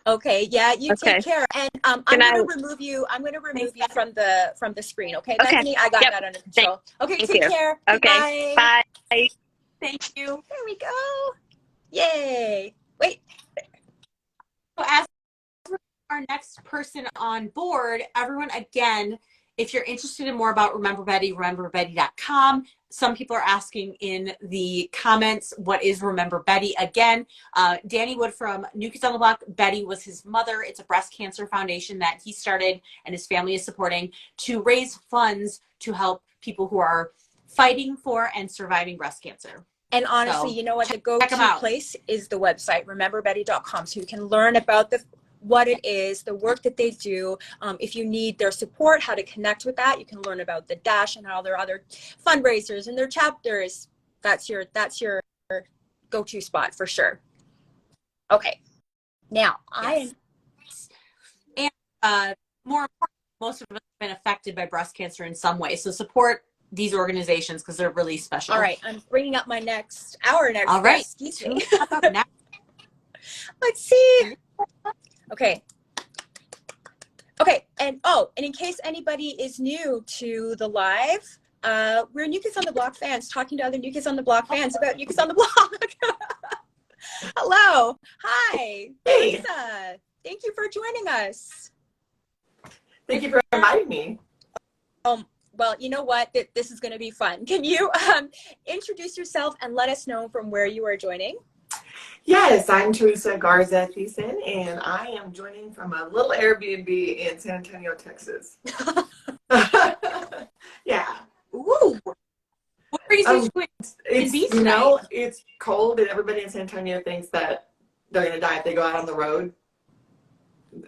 Okay, yeah, you Okay. take care. And I'm Good gonna night. remove you. I'm gonna remove Thanks, you from the screen. Okay, Okay. Bethany, I got Yep. that under control. Okay, Thank take you. care. Okay. Bye. Bye. Thank you. There we go. Yay. Wait. So as our next person on board, everyone, again, if you're interested in more about Remember Betty, rememberbetty.com. Some people are asking in the comments, what is Remember Betty? Again, Danny Wood from New Kids on the Block, Betty was his mother. It's a breast cancer foundation that he started and his family is supporting to raise funds to help people who are fighting for and surviving breast cancer. And honestly, So, you know what? The check them go-to out. place is the website, rememberbetty.com. So you can learn about what it is, the work that they do. If you need their support, how to connect with that, you can learn about the Dash and all their other fundraisers and their chapters. That's your go-to spot for sure. Okay. Now, Yes. And more important, most of us have been affected by breast cancer in some way. So support these organizations because they're really special. All right, I'm bringing up our next All right. guest. Excuse me. Up next. Let's see. Okay. And in case anybody is new to the live, we're New Kids on the Block fans talking to other New Kids on the Block fans about New Kids on the Block. Hello. Hi. Hey. Teresa. Thank you for joining us. Thank you for inviting me. Well, you know what? This is going to be fun. Can you introduce yourself and let us know from where you are joining? Yes, I'm Teresa Garza Thiessen, and I am joining from a little Airbnb in San Antonio, Texas. Yeah. Ooh. What brings you to it's, it's cold, and everybody in San Antonio thinks that they're going to die if they go out on the road.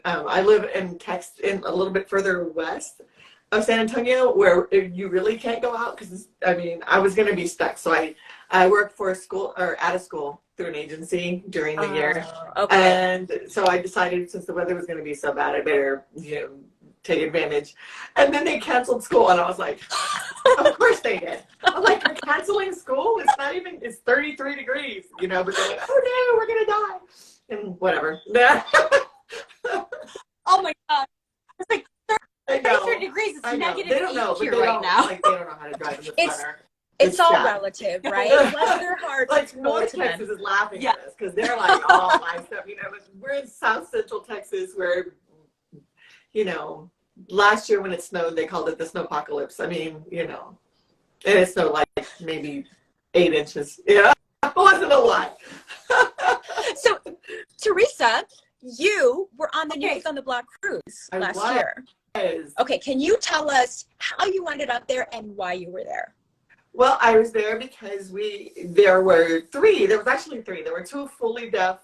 I live in Texas, in a little bit further west of San Antonio, where you really can't go out because, I was going to be stuck. So I worked for a school, or at a school, through an agency during the year. Okay. And so I decided, since the weather was going to be so bad, I better, take advantage. And then they canceled school, and I was like, of course they did. I'm like, you're canceling school? It's 33 degrees, but they're like, oh no, we're going to die. And whatever. Oh my God. It's like 33 degrees. It's negative they don't know, 8 here but right now. Like, they don't know how to drive in the summer. It's all bad. relative, right? Bless their hearts. Like, North Texas is laughing at us because they're like, oh, my stuff. We're in South Central Texas where, last year when it snowed, they called it the snowpocalypse. And it snowed like maybe 8 inches. Yeah, it wasn't a lot. So, Teresa, you were on the New Kids on the Block cruise last year. Okay, can you tell us how you ended up there and why you were there? Well, I was there because there were three. There was actually three. There were two fully deaf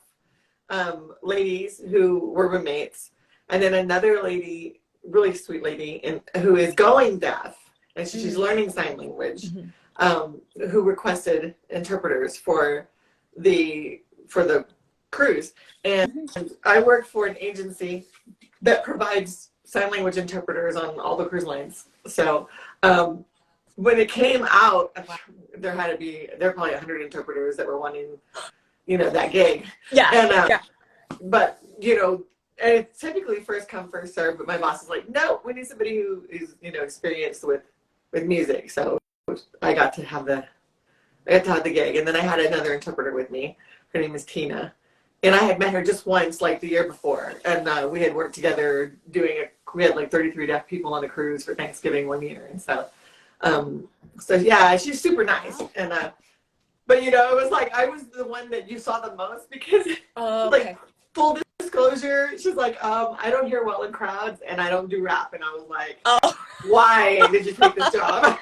ladies who were roommates, and then another lady, really sweet lady, who is going deaf, and she's learning sign language, who requested interpreters for the cruise. And I work for an agency that provides sign language interpreters on all the cruise lines. So when it came out, there were probably 100 interpreters that were wanting, that gig. Yeah. And but and it's typically first come, first serve. But my boss is like, no, we need somebody who is experienced with music. So I got to have the gig, and then I had another interpreter with me. Her name is Tina. And I had met her just once, like the year before, and we had worked together we had like 33 deaf people on a cruise for Thanksgiving one year, and so So yeah, she's super nice. And but you know, it was like I was the one that you saw the most because like full disclosure, she's like, I don't hear well in crowds and I don't do rap. And I was like, why did you take this job?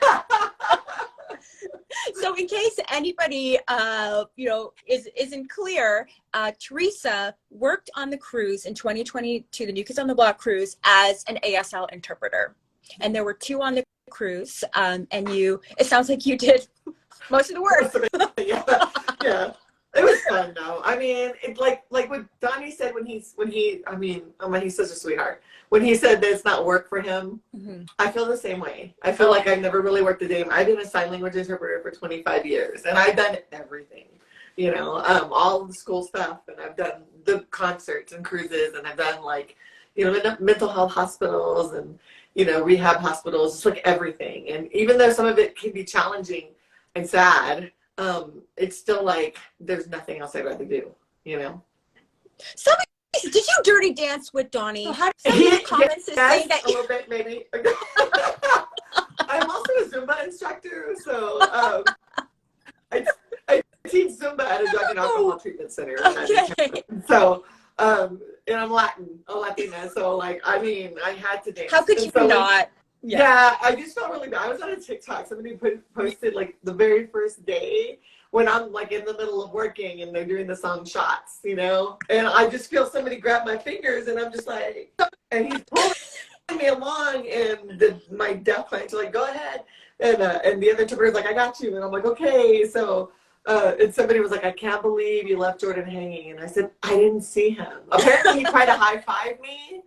So in case anybody, you know, isn't clear, Teresa worked on the cruise in 2022, the New Kids on the Block cruise, as an ASL interpreter. And there were 2 on the cruise, and it sounds like you did most of the work. Yeah. It was fun though. I mean, it like what Donnie said he's such a sweetheart. When he said that it's not work for him, I feel the same way. I feel like I've never really worked a day. I've been a sign language interpreter for 25 years and I've done everything, you know, all of the school stuff, and I've done the concerts and cruises, and I've done like, you know, mental health hospitals and, you know, rehab hospitals, just like everything. And even though some of it can be challenging and sad, it's still like there's nothing else I'd rather do, you know. Did you dirty dance with Donnie? Some of the comments is saying that a little bit maybe. I'm also a Zumba instructor, so I teach Zumba at a drug and alcohol treatment center. Okay. So and I'm Latina, so like I mean I had to dance. How could you not? Yeah, I just felt really bad. I was on a TikTok. Somebody posted like the very first day when I'm like in the middle of working and they're doing the song Shots, you know? And I just feel somebody grab my fingers and I'm just like, and he's pulling me along, and my deaf clients are like, go ahead. And the other interpreter's like, I got you. And I'm like, okay. So, and somebody was like, I can't believe you left Jordan hanging. And I said, I didn't see him. Apparently he tried to high five me,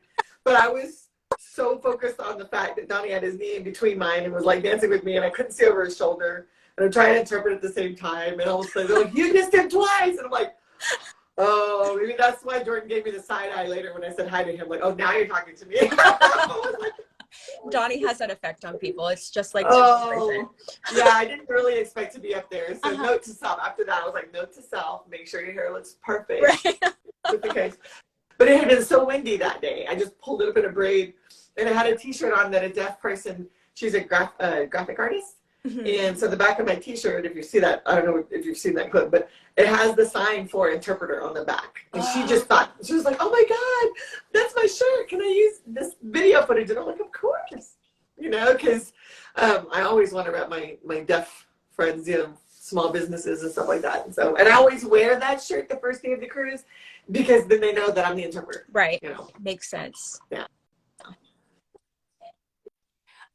but I was so focused on the fact that Donnie had his knee in between mine and was like dancing with me, and I couldn't see over his shoulder, and I'm trying to interpret at the same time, and all of a sudden they're like, you missed him twice, and I'm like, oh, maybe that's why Jordan gave me the side eye later when I said hi to him, like, oh, now you're talking to me. Donnie has that effect on people. It's just like, yeah, I didn't really expect to be up there. So note to self. After that, I was like, note to self, make sure your hair looks perfect. Right. Just in case. But it had been so windy that day. I just pulled it up in a braid, and I had a T-shirt on that a deaf person, she's a graphic artist. And so the back of my T-shirt, if you see that, I don't know if you've seen that clip, but it has the sign for interpreter on the back. And she just thought, she was like, oh my God, that's my shirt. Can I use this video footage? And I'm like, of course. You know, because I always want to wrap my deaf friends, you know, small businesses and stuff like that. And so, and I always wear that shirt the first day of the cruise, because then they know that I'm the interpreter. Right. You know. Makes sense. Yeah.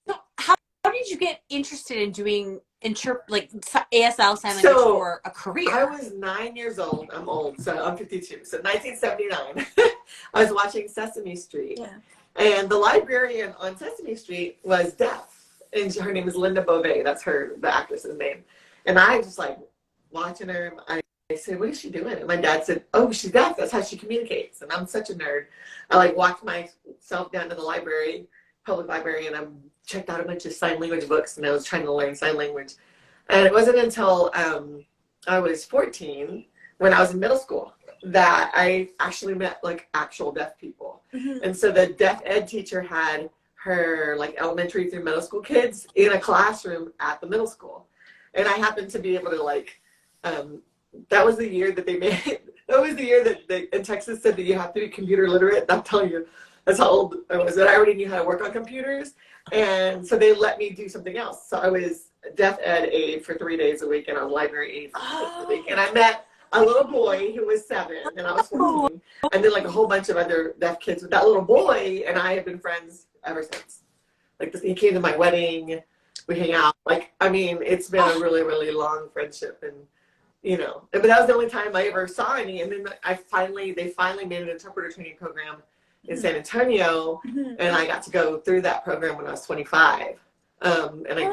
So how did you get interested in doing like ASL sign language for a career? I was 9 years old. I'm old, so I'm 52. So 1979, I was watching Sesame Street. Yeah. And the librarian on Sesame Street was deaf. And her name is Linda Beauvais. That's the actress's name. And I was just like watching her. I said, what is she doing? And my dad said, oh, she's deaf. That's how she communicates. And I'm such a nerd. I like walked myself down to the library, public library, and I checked out a bunch of sign language books, and I was trying to learn sign language. And it wasn't until I was 14, when I was in middle school, that I actually met like actual deaf people. And so the deaf ed teacher had her like elementary through middle school kids in a classroom at the middle school. And I happened to be able to like, that was the year that they in Texas said that you have to be computer literate. I'm telling you, that's how old I was. That I already knew how to work on computers. And so they let me do something else. So I was deaf ed aide for 3 days a week and on library aide for 3 days a week. And I met a little boy who was 7 and I was 14. And then like a whole bunch of other deaf kids with that little boy, and I have been friends ever since. Like he came to my wedding, we hang out. Like, I mean, it's been a really, really long friendship, and you know, but that was the only time I ever saw any. And then they finally made an interpreter training program in San Antonio, and I got to go through that program when I was 25. And I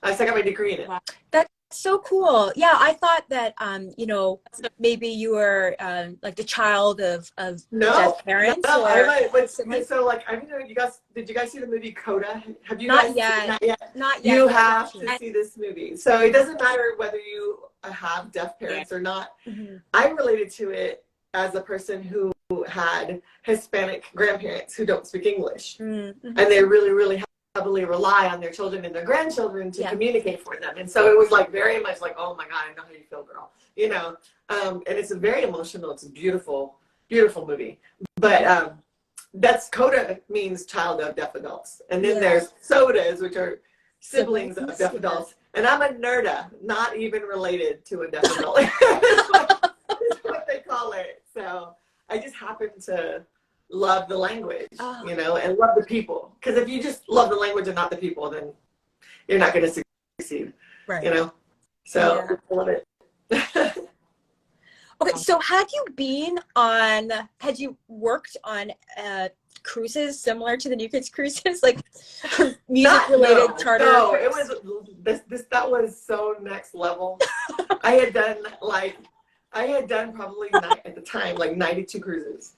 got my degree in it. That's so cool. Yeah, I thought that you know, maybe you were like the child of deaf parents. So like, I don't know, did you guys see the movie Coda? Have you not guys yet? Not yet. Not yet. You have to see this movie. So it doesn't matter whether you have deaf parents or not. I related to it as a person who had Hispanic grandparents who don't speak English, and they really, really heavily rely on their children and their grandchildren to Yeah. communicate for them. And so it was like very much like, oh my God, I know how you feel, girl. You know, and it's a very emotional, it's a beautiful, beautiful movie. But that's coda means child of deaf adults. And then there's sodas, which are siblings of deaf adults. And I'm a nerda, not even related to a deaf adult. That's what they call it. So I just happen to love the language, you know, and love the people. Because if you just love the language and not the people, then you're not going to succeed, Right. you know? So I love it. Okay, so had you worked on cruises similar to the New Kids cruises, like music related charter? No, it was that was so next level. I had done probably at the time like 92 cruises,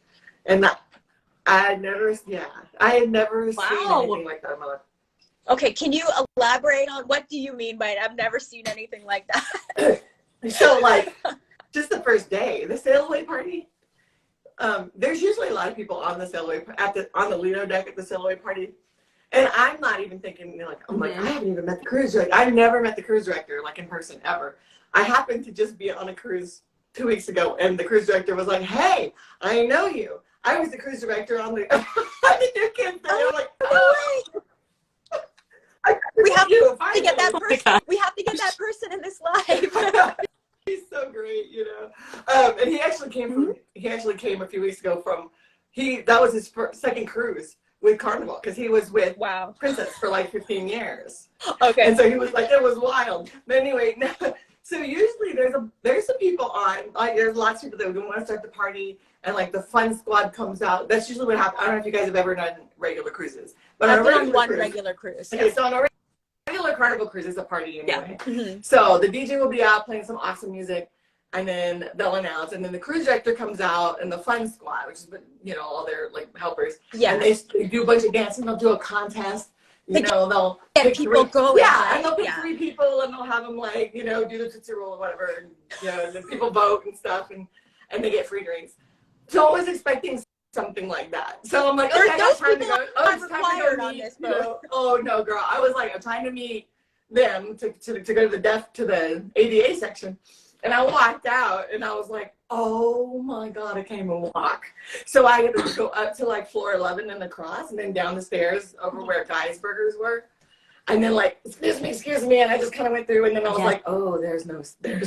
and I had never seen anything like that in my life. Okay, can you elaborate on what do you mean by it? I've never seen anything like that. So like, just the first day, the sail away party. There's usually a lot of people on the sail away on the Lido deck at the sail away party, and I'm not even thinking, you know, like, I'm like, I haven't even met the cruise director. I've never met the cruise director like in person ever. I happened to just be on a cruise 2 weeks ago, and the cruise director was like, "Hey, I know you. I was the cruise director on the New Kids." I'm like, "Oh, We have to get that Oh my person. God. We have to get that person in this live. He's so great, you know." And he actually came a few weeks ago that was his second cruise with Carnival, because he was with Princess for like 15 years. Okay. And so he was like, it was wild. But anyway, so usually there's some people on, like there's lots of people that want to start the party, and like the fun squad comes out. That's usually what happens. I don't know if you guys have ever done regular cruises, but I've been on one regular cruise. Okay, so on a regular Carnival cruise is a party anyway. Yeah. Mm-hmm. So the DJ will be out playing some awesome music, and then they'll announce, and then the cruise director comes out, and the fun squad, which is, you know, all their like helpers. Yeah. And they do a bunch of dancing. They'll do a contest. You know, they'll get people going. Yeah, right? and they'll pick 3 people, and they'll have them like, you know, do the Tootsie Roll or whatever, and you know, and then people vote and stuff, and they get free drinks. So I was expecting something like that. So I'm like, okay, I got time to go. Oh, it's time to go meet. You know, oh no, girl! I was like, I'm trying to meet them to go to the ADA section, and I walked out, and I was like, oh my God, I can't even walk. So I had to go up to like floor 11 and across, and then down the stairs over where Guy's Burgers were, and then like, excuse me, and I just kind of went through, and then I was like, oh, there's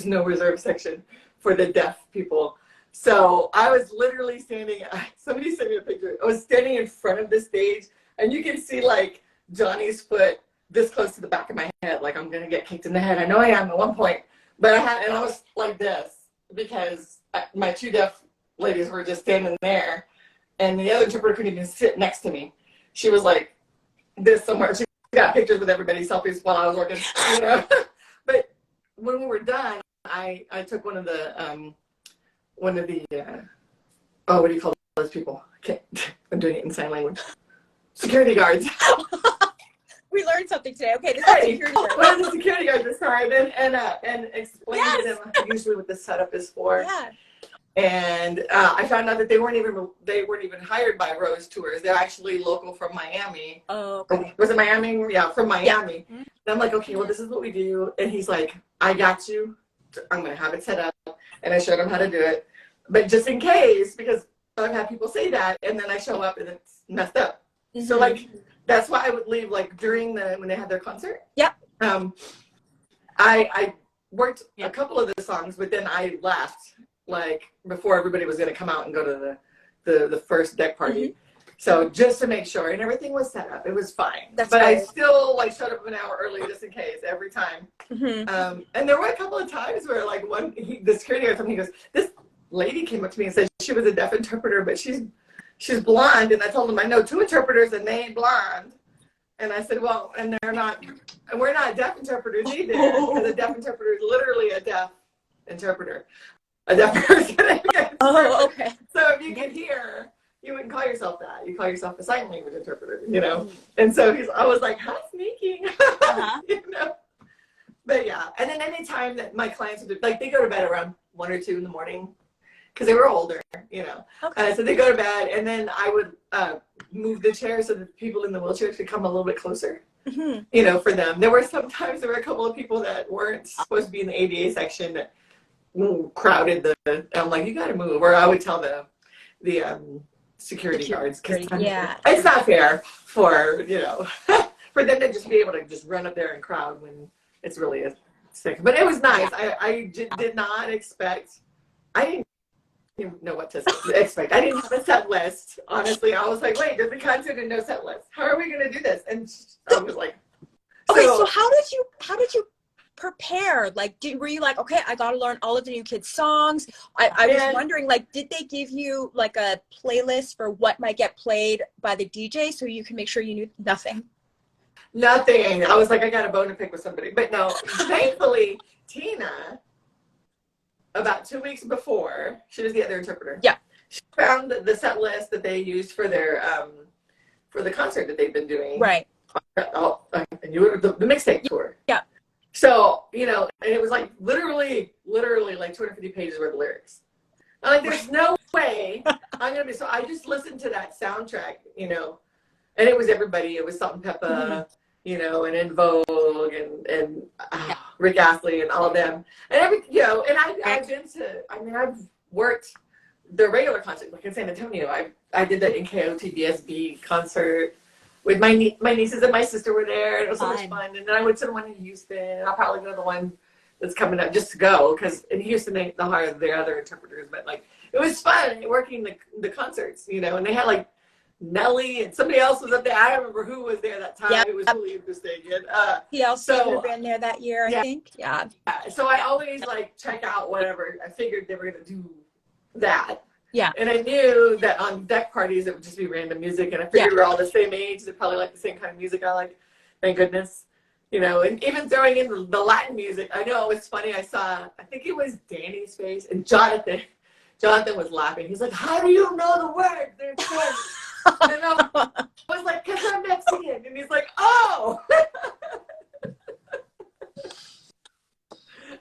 no reserve section for the deaf people. So I was literally standing, somebody sent me a picture. I was standing in front of the stage, and you can see like Johnny's foot this close to the back of my head, like I'm gonna get kicked in the head. I know I am at one point, but I was like this because my 2 deaf ladies were just standing there, and the other interpreter couldn't even sit next to me. She was like this somewhere. She got pictures with everybody, selfies while I was working, you know. But when we were done, I took one of the what do you call those people? I'm doing it in sign language. Security guards. We learned something today. Okay, this is security guard. One of the security guards this time, and explained to them usually what the setup is for. Yeah. And I found out that they weren't even hired by Rose Tours. They're actually local from Miami. Oh, okay. Was it Miami? Yeah, from Miami. Yeah. And I'm like, okay, well, this is what we do. And he's like, I got you. I'm going to have it set up. And I showed him how to do it. But just in case, because I've had people say that, and then I show up and it's messed up. Mm-hmm. So, like, that's why I would leave, like, when they had their concert. Yeah. I worked a couple of the songs, but then I left, like, before everybody was going to come out and go to the first deck party. Mm-hmm. So just to make sure, and everything was set up. It was fine. But I still like showed up an hour early just in case every time. Mm-hmm. And there were a couple of times where like the security guard told me, he goes, this lady came up to me and said she was a deaf interpreter, but she's blonde. And I told him I know 2 interpreters and they ain't blonde. And I said, well, and we're not deaf interpreters either, because a deaf interpreter is literally a deaf interpreter, a deaf person. Oh, okay. So if you can hear, you wouldn't call yourself that. You call yourself a sign language interpreter, you know? And so I was like, how sneaky, you know? But yeah, and then any time that my clients would, like, they go to bed around 1 or 2 in the morning, because they were older, you know. Okay. So they go to bed, and then I would move the chair so that people in the wheelchairs could come a little bit closer, you know, for them. There were a couple of people that weren't supposed to be in the ADA section that crowded I'm like, you got to move. Or I would tell the security guards, because it's not fair for, you know, for them to just be able to just run up there and crowd when it's really a sick. But it was nice. I did not expect, I didn't even know what to expect. I didn't have a set list. Honestly, I was like, wait, there's a concert and no set list. How are we going to do this? And I was like, okay, so how did you prepare? Like, were you like, okay, I got to learn all of the new kids' songs? I was wondering, like, did they give you like a playlist for what might get played by the DJ so you can make sure you knew nothing? Nothing. I was like, I got a bone to pick with somebody. But no, thankfully, Tina, about 2 weeks before, she was the other interpreter. Yeah. She found the set list that they used for their for the concert that they've been doing. Right. And you were the mixtape tour. Yeah. So, you know, and it was like literally like 250 pages worth of lyrics. I'm like, there's no way I'm gonna be. So I just listened to that soundtrack, you know, and it was everybody. It was Salt and Peppa, you know, and In Vogue and Rick Astley and all of them, and you know, and I've been to. I mean, I've worked the regular concert, like in San Antonio. I did the NKOTBSB concert with my nieces and my sister were there. And it was so much fun. And then I went to the one in Houston. And I'll probably go to the one that's coming up just to go, because in Houston they'll hire their other interpreters. But like, it was fun working the concerts, you know. And they had like Nelly and somebody else was up there. I don't remember who was there that time. It was really interesting. And he also would have been there that year, I think. Yeah. So I always like check out whatever. I figured they were gonna do that. Yeah. And I knew that on deck parties it would just be random music, and I figured we're all the same age. They probably like the same kind of music I like. Thank goodness. You know, and even throwing in the Latin music. I know, it was funny. I think it was Danny's face, and Jonathan was laughing. He's like, how do you know the words? They're good. And I was like, because I'm Mexican. And he's like, oh.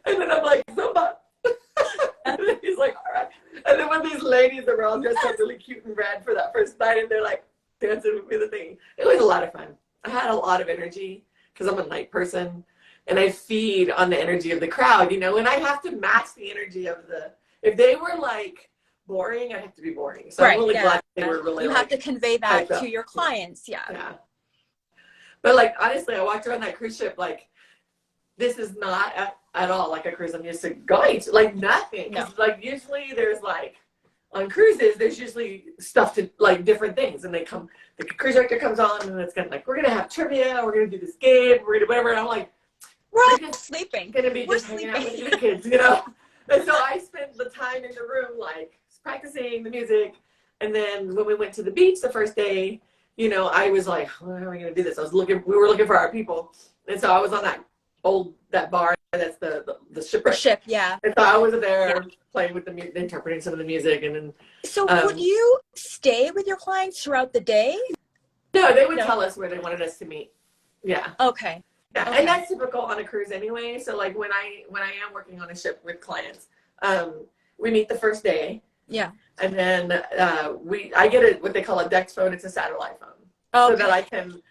And then I'm like, Zumba. And then he's like, all right. And then when these ladies that were all dressed up really cute and red for that first night, and they're like dancing with me, the thing. It was a lot of fun. I had a lot of energy because I'm a night person, and I feed on the energy of the crowd, you know, and I have to match the energy of if they were like boring, I have to be boring. So I'm really glad they were really You have to convey that to your clients. Yeah. But like, honestly, I walked around that cruise ship like, this is not at all like a cruise I'm used to going to, like nothing. No. Like usually there's like, on cruises, there's usually stuff to like different things, and the cruise director comes on, and it's gonna like, we're gonna have trivia, we're gonna do this game, we're gonna whatever, and I'm like, we're all just sleeping. Gonna be just hanging out with the kids, you know? And so I spent the time in the room like practicing the music, and then when we went to the beach the first day, you know, I was like, well, how are we gonna do this? We were looking for our people, and so I was on that bar that's the shipwreck. The ship, yeah. And so I was there playing with interpreting some of the music, and then. So would you stay with your clients throughout the day? No, they would tell us where they wanted us to meet. Yeah. Okay. Yeah, and that's typical on a cruise anyway. So like when I am working on a ship with clients, we meet the first day. Yeah. And then I get what they call a deck phone. It's a satellite phone, so that I can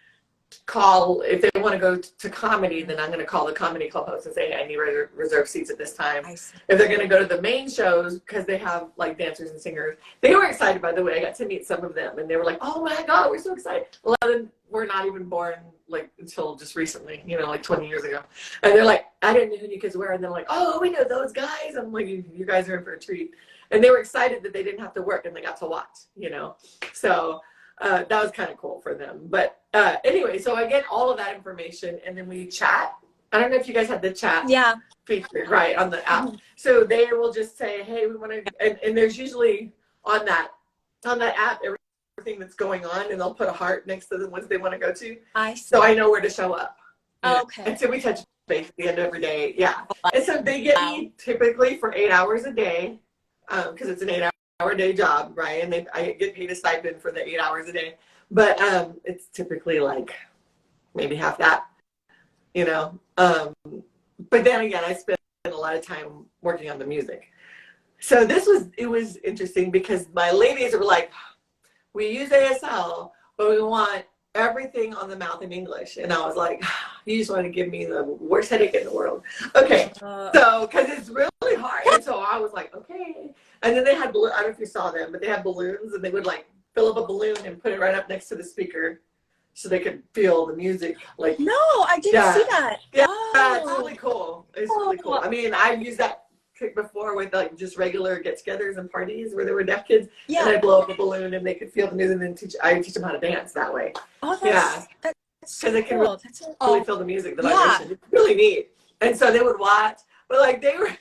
call if they want to go to comedy. Then I'm going to call the comedy club host and say, hey, I need reserve seats at this time. If they're going to go to the main shows, because they have like dancers and singers, they were excited. By the way, I got to meet some of them, and they were like, oh my god, we're so excited. A lot of them were not even born like until just recently, you know, like 20 years ago. And they're like, I didn't know who you kids were. And they're like, oh, we know those guys. I'm like, you guys are in for a treat. And they were excited that they didn't have to work and they got to watch, you know. So that was kind of cool for them. But anyway, so I get all of that information, and then we chat. I don't know if you guys had the chat feature, right, on the app. So they will just say, hey, we want to, and there's usually on that app, everything that's going on, and they'll put a heart next to the ones they want to go to. So I know where to show up. Okay. And so we touch base at the end of every day. Yeah. And so they get me typically for 8 hours a day, because it's an 8-hour day job, right? And I get paid a stipend for the 8 hours a day. But it's typically like maybe half that, you know. But then again, I spend a lot of time working on the music. So it was interesting because my ladies were like, we use ASL, but we want everything on the mouth in English. And I was like, you just want to give me the worst headache in the world. Okay, so, because it's really hard. And so I was like, okay. And then they had, I don't know if you saw them, but they had balloons, and they would like fill up a balloon and put it right up next to the speaker so they could feel the music. Like, No, I didn't see that. Yeah, it's really cool. It's really cool. I mean, I've used that trick before with like just regular get-togethers and parties where there were deaf kids, and I blow up a balloon and they could feel the music, and then I teach them how to dance that way. Oh, that's so they can cool. really feel the music, the vibration. It's really neat. And so they would watch, but like they were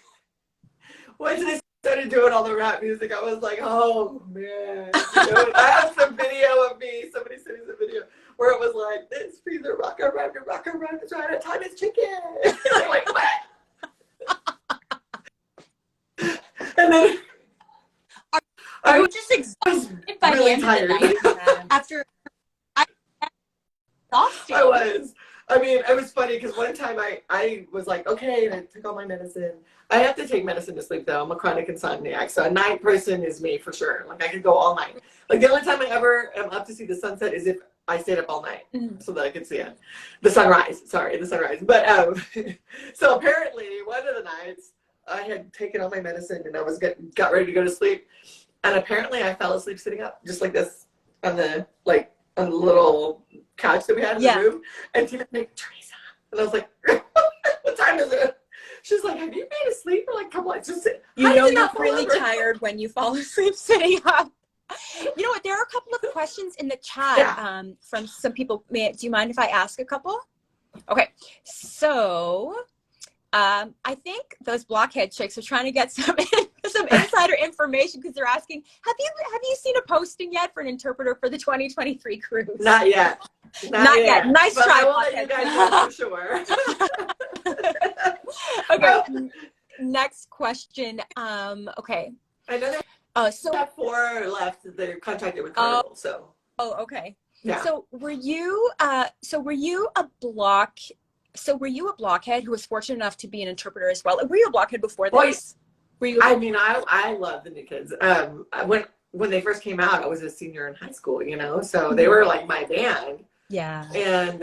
once they started doing all the rap music, I was like, oh man. You know, I have some video of me. Somebody sent me some video where it was like, this freezer rock around, it's right at time it's chicken. I'm like, what? And then I was just exhausted by the end of the night. After I exhausted. I was. I mean, it was funny because one time I was like, okay, and I took all my medicine. I have to take medicine to sleep though. I'm a chronic insomniac, so a night person is me for sure. Like I could go all night. Like the only time I ever am up to see the sunset is if I stayed up all night so that I could see it. The sunrise. Sorry, the sunrise. But so apparently one of the nights I had taken all my medicine and I was got ready to go to sleep, and apparently I fell asleep sitting up just like this on the little couch that we had in the room. And she was like, Teresa, and I was like, what time is it? She's like, have you been asleep for like a couple hours? Just sit. You know you're really tired when you fall asleep sitting up. You know what? There are a couple of questions in the chat from some people. Do you mind if I ask a couple? Okay, so I think those Blockhead chicks are trying to get some insider information because they're asking, have you seen a posting yet for an interpreter for the 2023 cruise? Not yet. Not yet. Nice but try, I will let you guys know for sure. Okay. Next question. Okay. I know they have 4 left that are contracted with Carnival. Okay. Yeah. So were you a Blockhead who was fortunate enough to be an interpreter as well? Were you a Blockhead before this? Were you? I mean, I love the new kids. When they first came out, I was a senior in high school, you know, so they were like my band. Yeah. And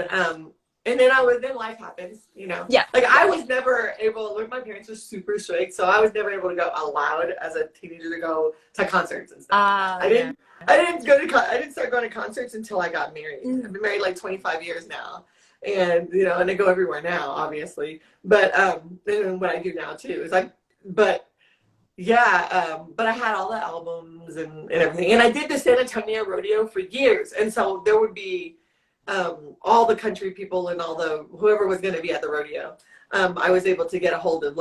then life happens, you know. Yeah. Like I was never able. Like, my parents were super strict, so I was never able to go allowed as a teenager to go to concerts and stuff. I didn't start going to concerts until I got married. I've been married like 25 years now. And you know, and I go everywhere now, obviously. But and what I do now too is but I had all the albums and everything, and I did the San Antonio rodeo for years, and so there would be all the country people and all the whoever was going to be at the rodeo. I was able to get a hold of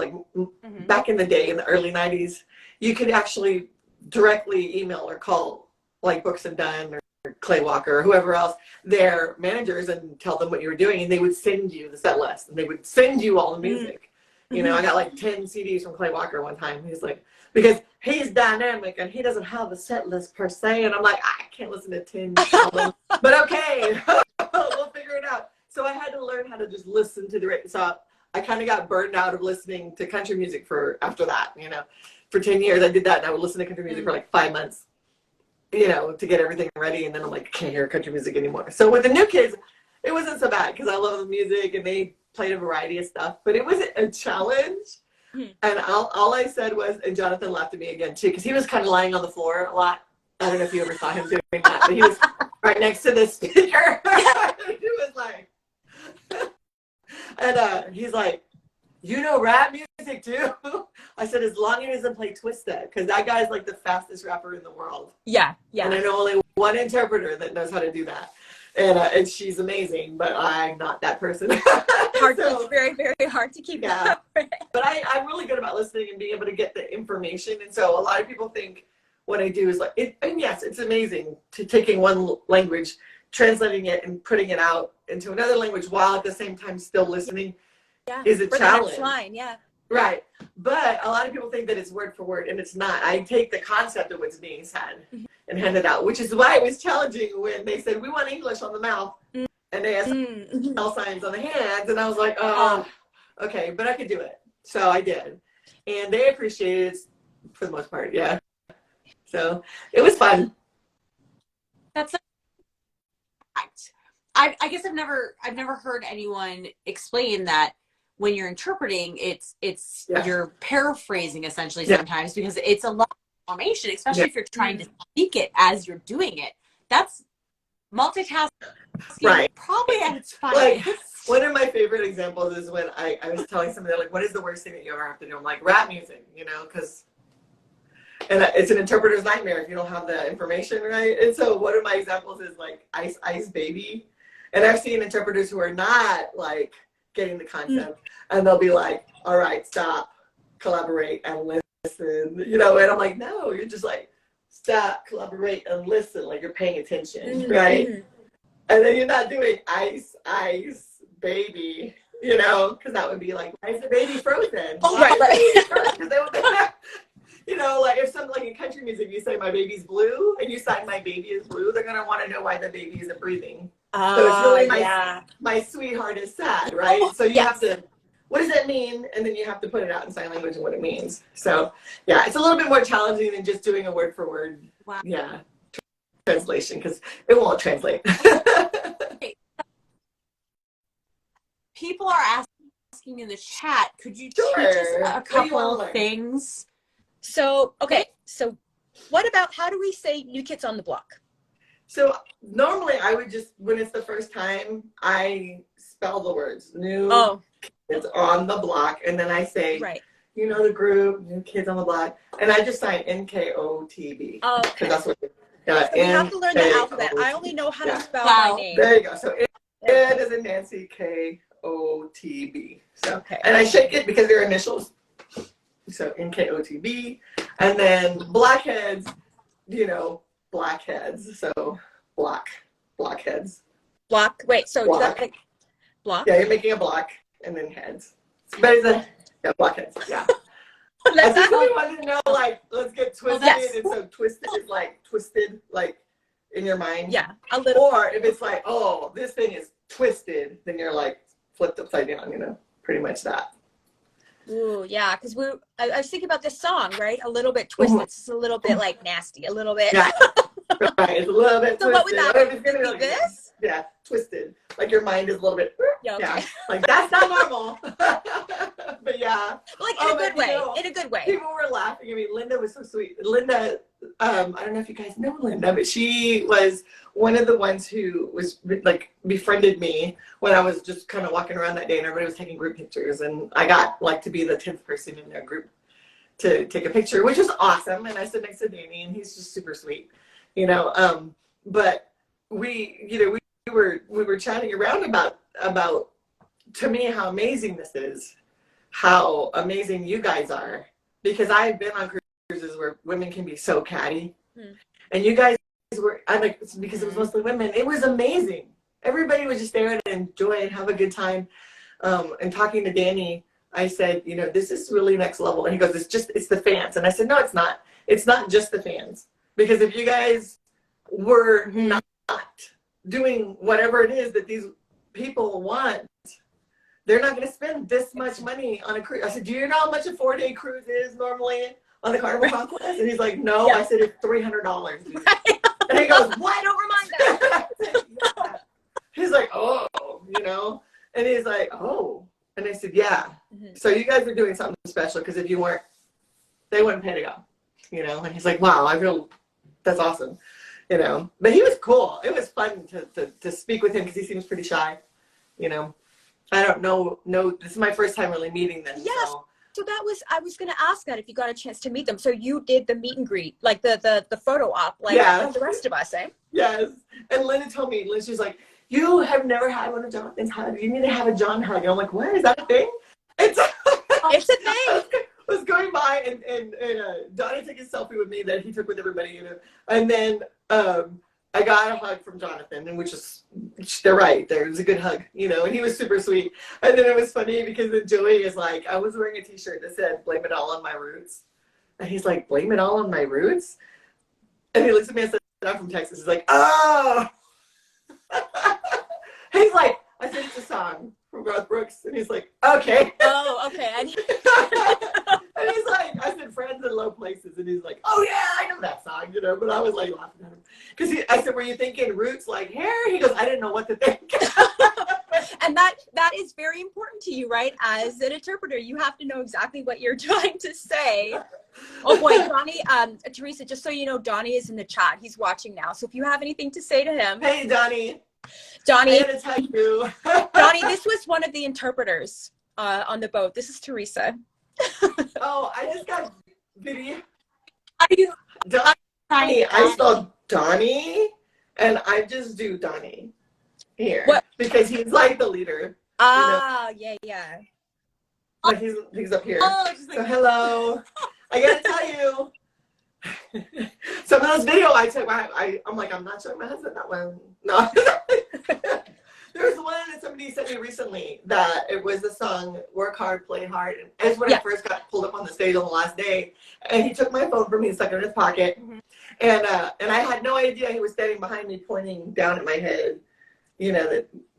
back in the day in the early 90s, you could actually directly email or call like Books and Dunn or Clay Walker or whoever else, their managers, and tell them what you were doing, and they would send you the set list and they would send you all the music. You know, I got like 10 CDs from Clay Walker one time. He's like, because he's dynamic and he doesn't have a set list per se, and I'm like, I can't listen to 10 albums, but okay, we'll figure it out. So I had to learn how to just listen to the radio. So I kind of got burned out of listening to country music after that, you know. For 10 years I did that, and I would listen to country music for like 5 months, you know, to get everything ready, and then I'm like, I can't hear country music anymore. So with the new kids, it wasn't so bad because I love the music and they played a variety of stuff, but it was a challenge. And all I said was, and Jonathan laughed at me again too, because he was kind of lying on the floor a lot. I don't know if you ever saw him doing that, but he was right next to the speaker. He was like, and he's like, you know rap music too? I said, as long as he doesn't play Twista, because that guy's like the fastest rapper in the world. Yeah. And I know only one interpreter that knows how to do that. And she's amazing, but I'm not that person. It's very, very hard to keep up. But I'm really good about listening and being able to get the information. And so a lot of people think what I do is and yes, it's amazing to taking one language, translating it and putting it out into another language while at the same time still listening is a challenge. The next line, Right. But a lot of people think that it's word for word, and it's not. I take the concept of what's being said and hand it out, which is why it was challenging when they said, we want English on the mouth, and they asked L signs on the hands, and I was like, oh, okay, but I could do it. So I did. And they appreciated it. for the most part. Yeah. So it was fun. That's I guess I've never heard anyone explain that when you're interpreting, it's Yeah. you're paraphrasing essentially Yeah. sometimes because it's a lot of information, especially Yeah. if you're trying to speak it as you're doing it. That's multitasking, Right. probably at its Like, finest. one of my favorite examples is when I was telling somebody, like, what is the worst thing that you ever have to do? I'm like, rap music, you know, because, and it's an interpreter's nightmare if you don't have the information, right? And so one of my examples is like Ice Ice Baby. And I've seen interpreters who are not like getting the concept, and they'll be like, all right, stop, collaborate, and listen, you know, and I'm like, no, you're just like, stop, collaborate, and listen, like you're paying attention, right? And then you're not doing Ice Ice Baby, you know, because that would be like, why is the baby frozen? Oh, Why right. is the baby frozen? 'Cause they would, you know, like if something like in country music, you say my baby's blue, and you sign my baby is blue, they're gonna want to know why the baby isn't breathing. So it's really my sweetheart is sad, right? So you have to, what does that mean? And then you have to put it out in sign language and what it means. So yeah, it's a little bit more challenging than just doing a word for word. Wow. Yeah, translation, because it won't translate. People are asking in the chat, could you teach us a couple things? So, okay, so what about, how do we say New Kids on the Block? So normally I would just, when it's the first time, I spell the words New Kids on the Block, and then I say, you know, the group, New Kids on the Block, and I just sign NKOTB. Oh, okay. That's what so we have to learn the alphabet. I only know how to spell my name. There you go. So it is in Nancy, KOTB. So, and I shake it because they're initials. So NKOTB, and then Blockheads, you know, Blockheads. So blockheads. Block. Wait. So block. Like block. Yeah, you're making a block and then heads. But it's a blockheads. Yeah. I just really wanted to know, like, let's get twisted. And so twisted is like twisted, like in your mind. Yeah, a little. Or if it's like, oh, this thing is twisted, then you're like flipped upside down. You know, pretty much that. Ooh, yeah, because I was thinking about this song, right? A little bit twisted. It's a little bit like nasty, a little bit. Yeah. Right, it's a little bit so twisted. What would that be? It's gonna be like this? Yeah, twisted. Like your mind is a little bit, yeah, like that's not normal. But yeah. Like in a good way, you know, in a good way. People were laughing at me. Linda was so sweet. Linda, I don't know if you guys know Linda, but she was one of the ones who was like befriended me when I was just kind of walking around that day and everybody was taking group pictures, and I got like to be the 10th person in their group to take a picture, which was awesome. And I stood next to Danny, and he's just super sweet, you know. But we were chatting around about to me how amazing this is, how amazing you guys are, because I've been on cruises where women can be so catty, and you guys were, I like, because it was mostly women, it was amazing. Everybody was just there to enjoy and have a good time. And talking to Danny, I said, you know, this is really next level. And he goes, it's the fans. And I said, no, it's not. It's not just the fans. Because if you guys were not doing whatever it is that these people want, they're not going to spend this much money on a cruise. I said, do you know how much a 4-day cruise is normally on the Carnival Conquest? And he's like, no. I said, it's $300. And he goes, what? Don't remind that. Yeah. He's like, oh, you know. And he's like, oh. And I said, yeah. So you guys are doing something special, because if you weren't, they wouldn't pay to go, you know. And he's like, wow, that's awesome, you know. But he was cool. It was fun to speak with him, because he seems pretty shy, you know. I don't know. No, this is my first time really meeting them. Yes. So that was, I was going to ask that if you got a chance to meet them. So you did the meet and greet, like the photo op, like the rest of us, eh? Yes. And Linda told me, she's like, you have never had one of Jonathan's hugs. You need to have a John hug. And I'm like, what? Is that a thing? It's a thing. I was going by and Donnie took his selfie with me that he took with everybody, you know. And then I got a hug from Jonathan, and which is, they're right, there was a good hug, you know, and he was super sweet. And then it was funny because then Joey is like, I was wearing a t-shirt that said, blame it all on my roots. And he's like, blame it all on my roots? And he looks at me and says, I'm from Texas. He's like, oh. He's like, I said, it's a song from Garth Brooks. And he's like, okay. Oh, okay. And he's like, I said, friends in low places. And he's like, oh yeah, I know that song, you know, but I was like laughing at him. Because I said, were you thinking roots like hair? He goes, I didn't know what to think. And that is very important to you, right? As an interpreter, you have to know exactly what you're trying to say. Oh boy, Donnie, Teresa, just so you know, Donnie is in the chat. He's watching now. So if you have anything to say to him. Hey, Donnie. Donnie, I gotta tell you. Donnie, this was one of the interpreters on the boat. This is Teresa. Oh, I just got video. Are you Donnie, I saw Donnie, and I just do Donnie here. What? Because he's like the leader. Ah, yeah, yeah. Like he's up here. Oh, just like, So hello. I gotta tell you. Some of those video I took, I'm like, I'm not showing my husband that one. No. There's one that somebody sent me recently that it was the song Work Hard, Play Hard. And it's when I first got pulled up on the stage on the last day. And he took my phone from me and stuck it in his pocket. Mm-hmm. And I had no idea he was standing behind me pointing down at my head, you know,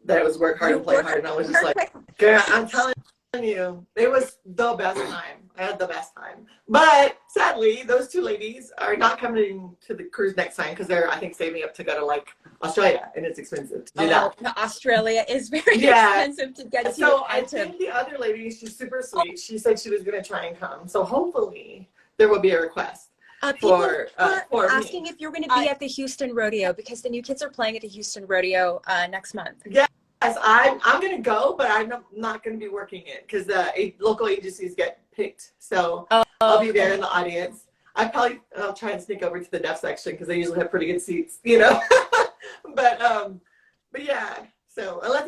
that it was work hard and play hard. And I was just like, girl, I'm telling you, it was the best time. I had the best time. But sadly, those two ladies are not coming to the cruise next time because they're, I think, saving up to go to like Australia, and it's expensive to do that. Australia is very expensive to get to. So I think the other lady, she's super sweet. She said she was going to try and come. So hopefully there will be a request. People for asking if you're going to be at the Houston Rodeo because the new kids are playing at the Houston Rodeo next month. Yes, I'm going to go, but I'm not going to be working it because local agencies get picked. So I'll be there in the audience. I'll try and sneak over to the deaf section because they usually have pretty good seats, you know. but yeah. So unless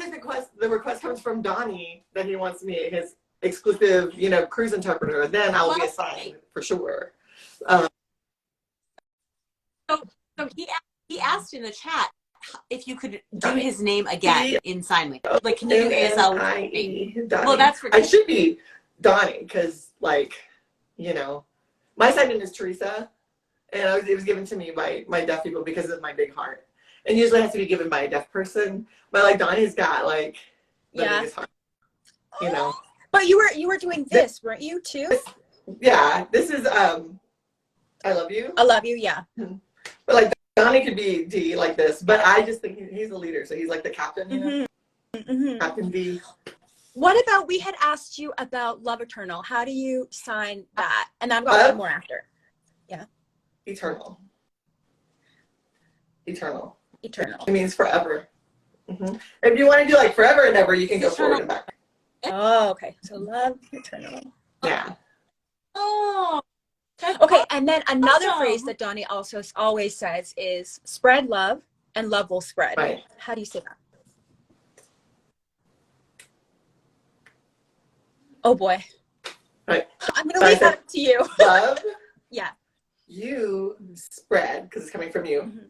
the request comes from Donnie that he wants me his exclusive, you know, cruise interpreter, then I'll be assigned for sure. So he asked in the chat if you could do his name again in sign language. Like, can you do ASL with his name? Well, that's I should be Donnie because, like, you know, my sign name is Teresa, and it was given to me by my deaf people because of my big heart. And usually it has to be given by a deaf person, but like Donnie's got like the biggest heart, you know. But you were doing this, weren't you too? This is I love you. I love you, yeah. But like Donnie could be D like this, but I just think he's the leader, so he's like the captain, you know? Mm-hmm. Captain D. What about, we had asked you about Love Eternal. How do you sign that? And I've got one more after. Yeah. Eternal. Eternal. Eternal. It means forever. Mm-hmm. If you want to do like forever and ever, you can go forward and back. Oh, okay. So Love Eternal. Yeah. Oh. Okay, and then another phrase that Donnie also always says is spread love and love will spread. Right. How do you say that? Oh boy. Right. I'm going to leave that up to you. Love. Yeah. You spread, because it's coming from you. Mm-hmm.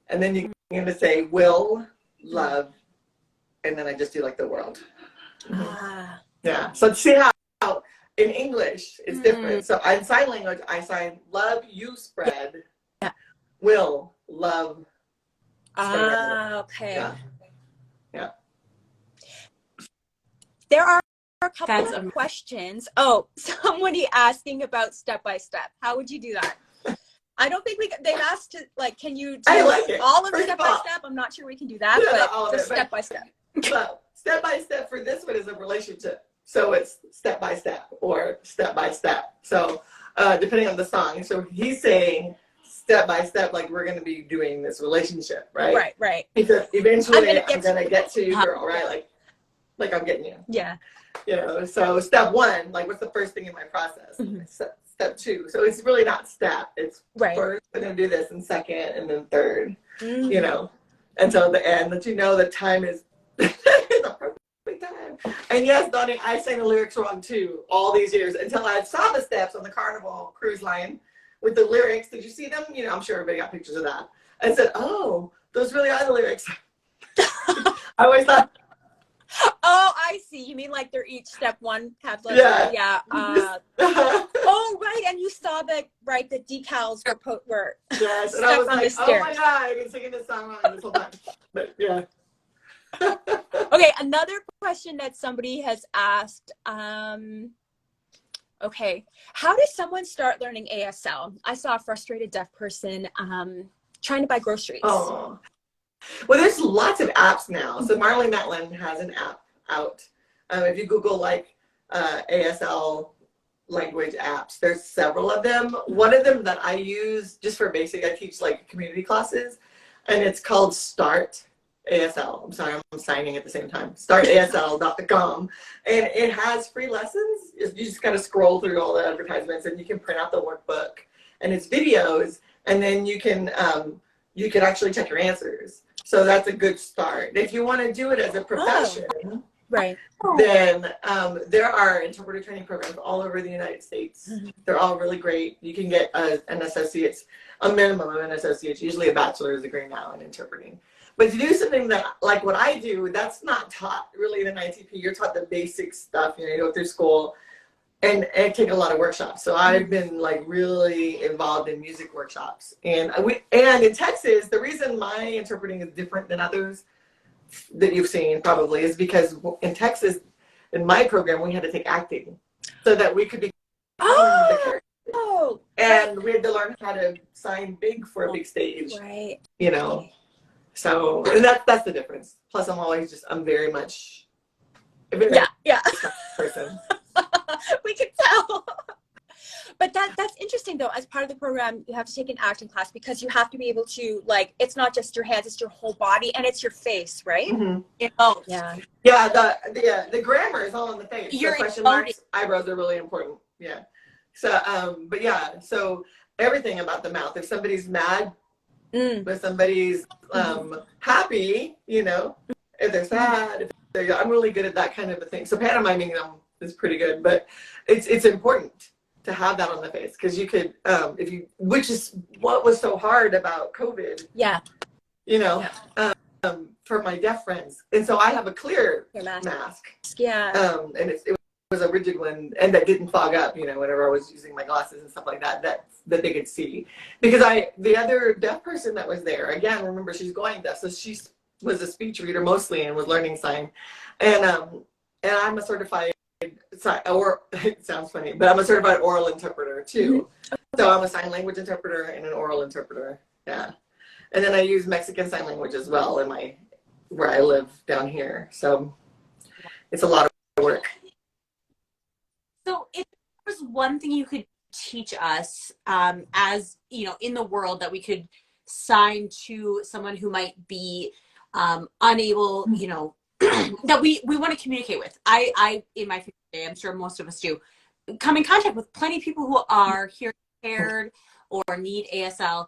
And then you're going to say will, love, and then I just do like the world. Mm-hmm. Yeah. So see how in English it's different. So in sign language, I sign love, you spread, will, love, spread. Okay. Yeah. There are a couple of questions. Oh, somebody asking about step by step. How would you do that? I don't think they've asked to, like, can you do all of the step by step? I'm not sure we can do that, but the step by step. So step by step for this one is a relationship. So it's step by step or step by step. So depending on the song. So he's saying step by step, like we're going to be doing this relationship, right? Right. Because eventually I'm going to get to you, girl, right? Like I'm getting you. Yeah. You know, so step one, like what's the first thing in my process? Mm-hmm. Step two. So it's really not step. It's first, I'm going to do this, and second, and then third, you know. And so the end that you know the time is the perfect time. And yes, Donnie, I sang the lyrics wrong too all these years until I saw the steps on the Carnival cruise line with the lyrics. Did you see them? You know, I'm sure everybody got pictures of that. I said, oh, those really are the lyrics. I always thought. Oh, I see. You mean like they're each step one have like oh, right. And you saw the decals were yes, and I was like, oh my god, I've been singing this song wrong this whole time. But yeah. Okay, another question that somebody has asked. Okay. How does someone start learning ASL? I saw a frustrated deaf person trying to buy groceries. Oh, well, there's lots of apps now. So Marley Matlin has an app out. If you Google like ASL language apps, there's several of them. One of them that I use just for basic, I teach like community classes, and it's called Start ASL. I'm sorry, I'm signing at the same time. StartASL.com, and it has free lessons. You just kind of scroll through all the advertisements, and you can print out the workbook, and it's videos, and then you can actually check your answers. So that's a good start. If you want to do it as a profession, right, then there are interpreter training programs all over the United States. They're all really great. You can get an associate's, a minimum of an associate's, usually a bachelor's degree now in interpreting. But to do something that, like what I do, that's not taught really in an ITP. You're taught the basic stuff, you go through school and take a lot of workshops. So I've been like really involved in music workshops. And in Texas, the reason my interpreting is different than others that you've seen probably is because in Texas, in my program, we had to take acting so that we could be the character. Oh, and we had to learn how to sign big for a big stage. Right. So and that's the difference. Plus, I'm very much a very person. We can tell. But that's interesting though. As part of the program, you have to take an acting class because you have to be able to, like, it's not just your hands, it's your whole body and it's your face, right? Mm-hmm. Yeah. Yeah, the grammar is all in the face. Your question marks, eyebrows are really important. Yeah. So but yeah, so everything about the mouth. If somebody's mad, if somebody's happy, if they're sad, I'm really good at that kind of a thing. So pantomiming them is pretty good, but it's important to have that on the face because you could which is what was so hard about COVID. Yeah. For my deaf friends, and so I have a clear mask. Yeah. And it was a rigid one, and that didn't fog up. Whenever I was using my glasses and stuff like that, that they could see. Because the other deaf person that was there, again, remember she's going deaf, so she was a speech reader mostly and was learning sign, and I'm a certified. Or it sounds funny, but I'm a certified oral interpreter too. So I'm a sign language interpreter and an oral interpreter. Yeah, and then I use Mexican Sign Language as well where I live down here. So it's a lot of work. So if there was one thing you could teach us, as in the world that we could sign to someone who might be unable, that we want to communicate with. I in my day, I'm sure most of us do, come in contact with plenty of people who are hearing impaired or need ASL.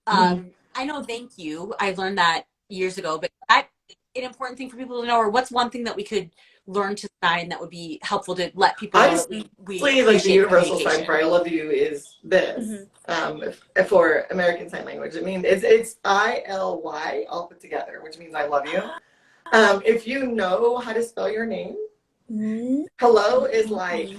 I know thank you. I learned that years ago, but that's an important thing for people to know. Or what's one thing that we could learn to sign that would be helpful to let people know that we like the universal sign for I love you is this. For American Sign Language, I mean it's ILY all put together, which means I love you. If you know how to spell your name, hello is like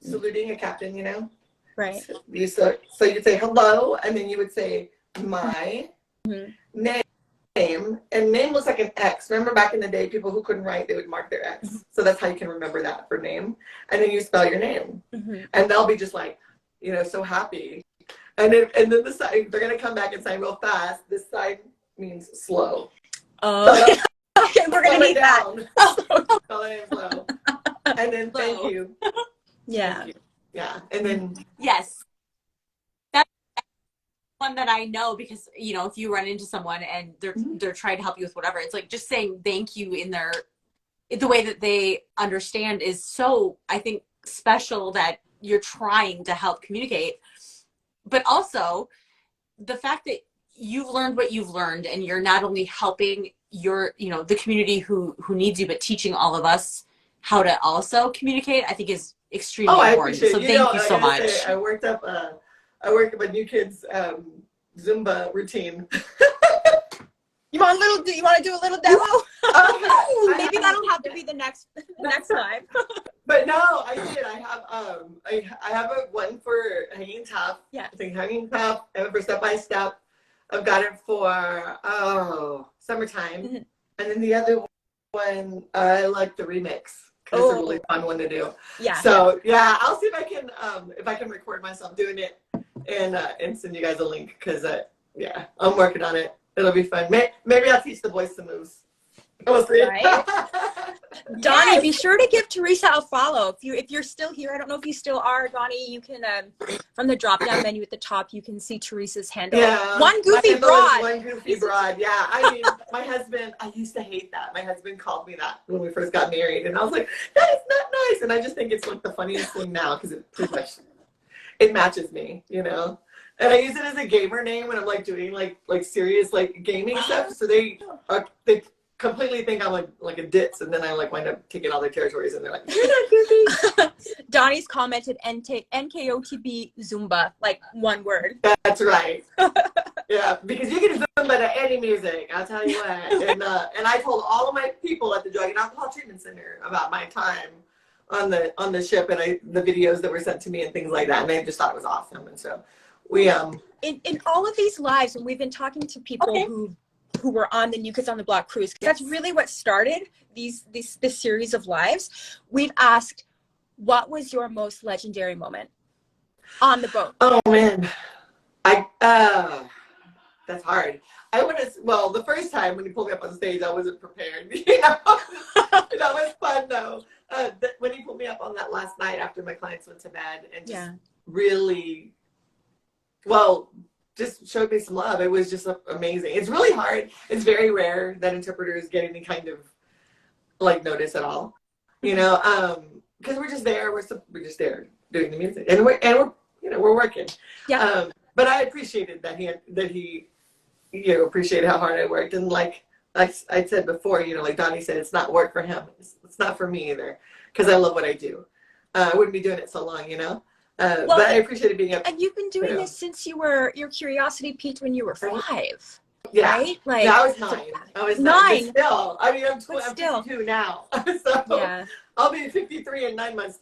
saluting a captain, Right. So you'd say hello, and then you would say my name, and name looks like an X. Remember back in the day, people who couldn't write, they would mark their X. So that's how you can remember that for name. And then you spell your name, and they'll be just like, so happy. And then the sign, they're gonna come back and sign real fast. This sign means slow. Oh. Okay, we're gonna need that. Spell it slow. And then thank you. Yeah. Thank you. Yeah. And then yes. That's one that I know because if you run into someone and they're trying to help you with whatever, it's like just saying thank you in the way that they understand is so, I think, special that you're trying to help communicate. But also the fact that you've learned what you've learned and you're not only helping the community who needs you, but teaching all of us how to also communicate, I think is extremely important. So thank you so much. I worked up a new kid's Zumba routine. You want to do a little demo? Maybe that'll have to be the next live. But no, I did. I have a one for hanging tough. Yeah. I think hanging tough. I have it for step by step. I've got it for summertime, and then the other one I like the remix It's a really fun one to do. Yeah. So yeah, I'll see if I can record myself doing it and send you guys a link because yeah, I'm working on it. It'll be fun. Maybe I'll teach the boys some moves. We'll see. Right? Donnie, be sure to give Teresa a follow. If you're still here, I don't know if you still are, Donnie, you can from the drop down menu at the top, you can see Teresa's handle. Yeah. One goofy broad. One goofy broad. Yeah. I mean, my husband, I used to hate that. My husband called me that when we first got married, and I was like, that is not nice. And I just think it's like the funniest thing now because it pretty much it matches me, you know. And I use it as a gamer name when I'm like doing like serious like gaming stuff. So they completely think I'm like a ditz, and then I like wind up taking all their territories, and they're like, "You're not goofy." Donnie's commented NKOTB Zumba, like one word. That's right. Yeah, because you can Zumba to any music. I'll tell you what. And I told all of my people at the Drug and Alcohol Treatment Center about my time on the ship and the videos that were sent to me and things like that, and they just thought it was awesome. And so we in all of these lives, and we've been talking to people who were on the New Kids on the Block cruise. That's really what started this series of lives. We've asked, what was your most legendary moment on the boat? Oh man, that's hard. The first time when he pulled me up on stage, I wasn't prepared. You know, that was fun though. When he pulled me up on that last night after my clients went to bed and just really, just showed me some love. It was just amazing. It's really hard. It's very rare that interpreters get any kind of like notice at all, you know, because we're just there. We're just there doing the music, and we're working. Yeah. But I appreciated that he appreciated how hard I worked, and like I said before, you know, like Donnie said, it's not work for him. It's not for me either, because I love what I do. I wouldn't be doing it so long, you know. But I appreciated being up. And you've been doing this since your curiosity peaked when you were 5. Yeah. Right? Like, I was 9. I was 9. Still, I mean, I'm 52 now. So yeah. I'll be 53 in 9 months.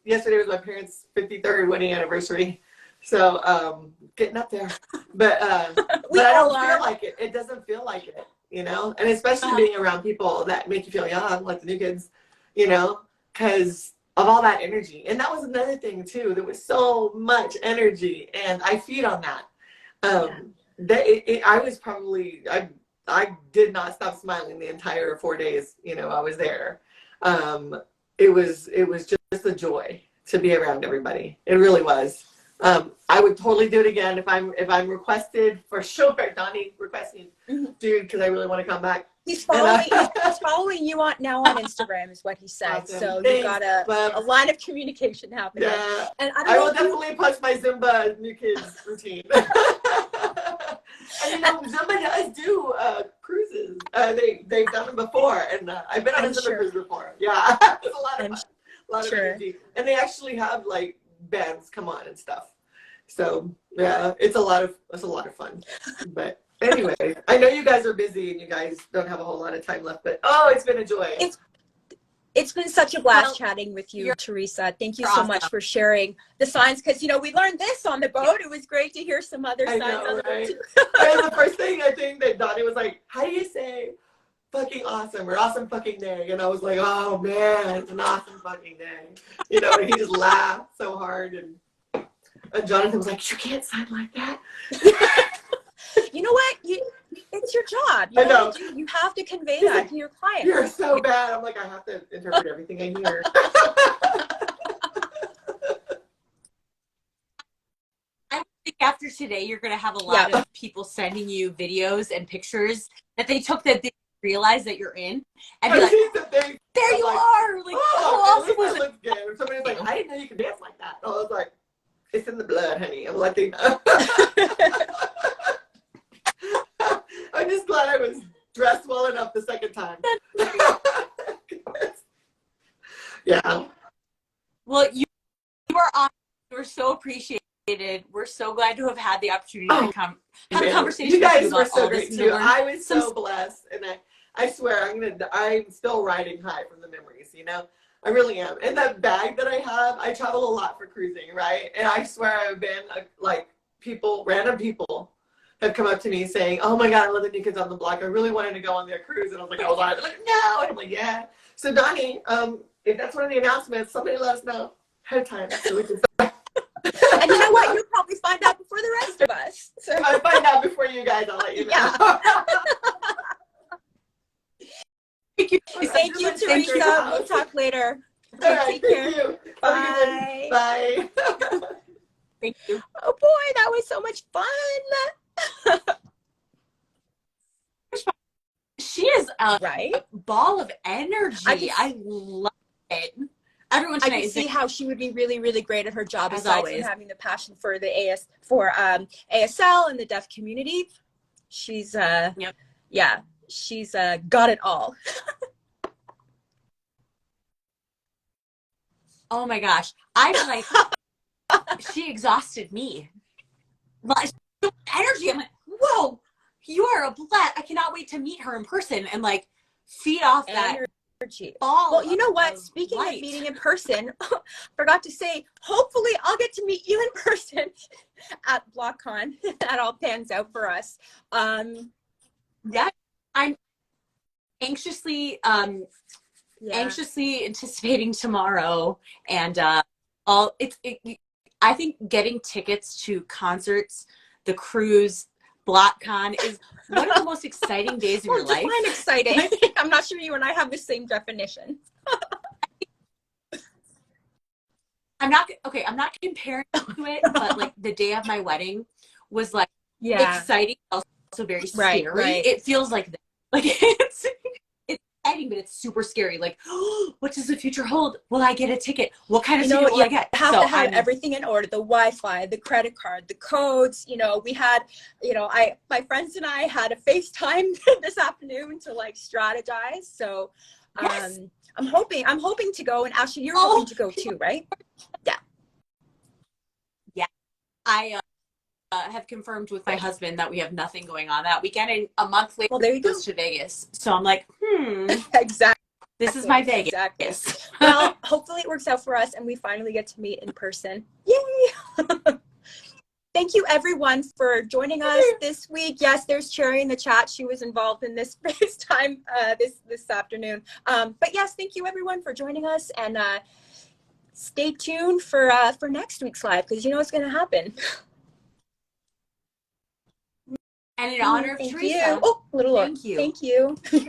Yesterday was my parents' 53rd wedding anniversary. So getting up there. But I don't feel like it. It doesn't feel like it, you know? And especially being around people that make you feel young, like the new kids, you know, because of all that energy. And that was another thing too. There was so much energy, and I feed on that. I did not stop smiling the entire 4 days, you know, I was there. It was just a joy to be around everybody. It really was. I would totally do it again if I'm requested, for sure. Donnie requesting, dude, because I really want to come back. He's following you now on Instagram, is what he said. Awesome. So Thanks, you got a line of communication happening. Yeah, and I will definitely post my Zumba New Kids routine. And you know, Zumba does do cruises. They've done them before, and I've been on a Zumba cruise before. Yeah, it's a lot of fun. A lot of energy, and they actually have like bands come on and stuff. So yeah, it's a lot of fun. But anyway, I know you guys are busy and you guys don't have a whole lot of time left, but it's been a joy. It's been such a blast chatting with you, Teresa. Thank you so much for sharing the signs, because, you know, we learned this on the boat. It was great to hear some other signs on the boat, too. And the first thing I think that Donnie was like, how do you say fucking awesome or awesome fucking day? And I was like, oh man, it's an awesome fucking day. You know, and he just laughed so hard, and Jonathan was like, you can't sign like that. You know what? It's your job. I know. You have to convey that to your client. You're so bad. I'm like, I have to interpret everything I hear. I think after today, you're going to have a lot of people sending you videos and pictures that they took that they realize that you're in, and be like, there you are. Like, oh, at least I look good. Or somebody's like, I didn't know you could dance like that. I was like, it's in the blood, honey. I'm like, I'm just glad I was dressed well enough the second time. Yeah. Well, you are awesome. We're so appreciated. We're so glad to have had the opportunity to come have a conversation. You guys with you were about so all great this too. I was so blessed, and I swear I'm still riding high from the memories, you know. I really am. And that bag that I have, I travel a lot for cruising, right? And I swear I've been like random people have come up to me saying, oh my God, I love the New Kids on the Block. I really wanted to go on their cruise. And I was like, oh, like, no. And I'm like, yeah. So Donnie, if that's one of the announcements, somebody let us know ahead of time so we can. And you know what? You'll probably find out before the rest of us. So. I'll find out before you guys. I'll let you know. Yeah. Thank you. Thank you, Teresa. We'll talk later. Okay, All right, take care. you. Bye. Bye. Thank you. Oh boy, that was so much fun. She is a Right? ball of energy. I I love it. Everyone I tonight can is see how she would be really, really great at her job, As aside always. from having the passion for the ASL and the deaf community. She's Yep. yeah, she's got it all. Oh my gosh. I'm like, she exhausted me. Like, so much energy. I'm like, whoa, you are a blast. I cannot wait to meet her in person and like feed off that Energy. ball. Well, you know what? Of Speaking light. of meeting in person, forgot to say, hopefully I'll get to meet you in person at BlockCon. That all pans out for us. Yeah, I'm anxiously anticipating tomorrow, and I think getting tickets to concerts, the cruise, BlockCon is one of the most exciting days of your life. Define exciting. I'm not sure you and I have the same definition. I'm not comparing to it, but like the day of my wedding was like exciting, also very scary. Right. It feels like that. Like it's exciting, but it's super scary. Like, oh, what does the future hold? Will I get a ticket? What kind of ticket will I get? You have to have everything in order: the Wi-Fi, the credit card, the codes. We had, my friends and I had a FaceTime this afternoon to like strategize. So, Yes. I'm hoping to go. And Ashley, you're hoping to go too, right? Yeah. I have confirmed with my husband that we have nothing going on that weekend, and a month later, well, there you go. goes to Vegas. So I'm like, Exactly. This is my Vegas. Exactly. Well, hopefully it works out for us and we finally get to meet in person. Yay! Thank you everyone for joining us this week. Yes, there's Cherry in the chat. She was involved in this FaceTime this afternoon. But yes, thank you everyone for joining us, and stay tuned for next week's live, because you know what's going to happen. And in honor of Thank Teresa. you. Oh, little Thank you. Thank you. All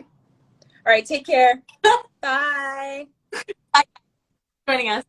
right, take care. Bye. Bye. Joining us.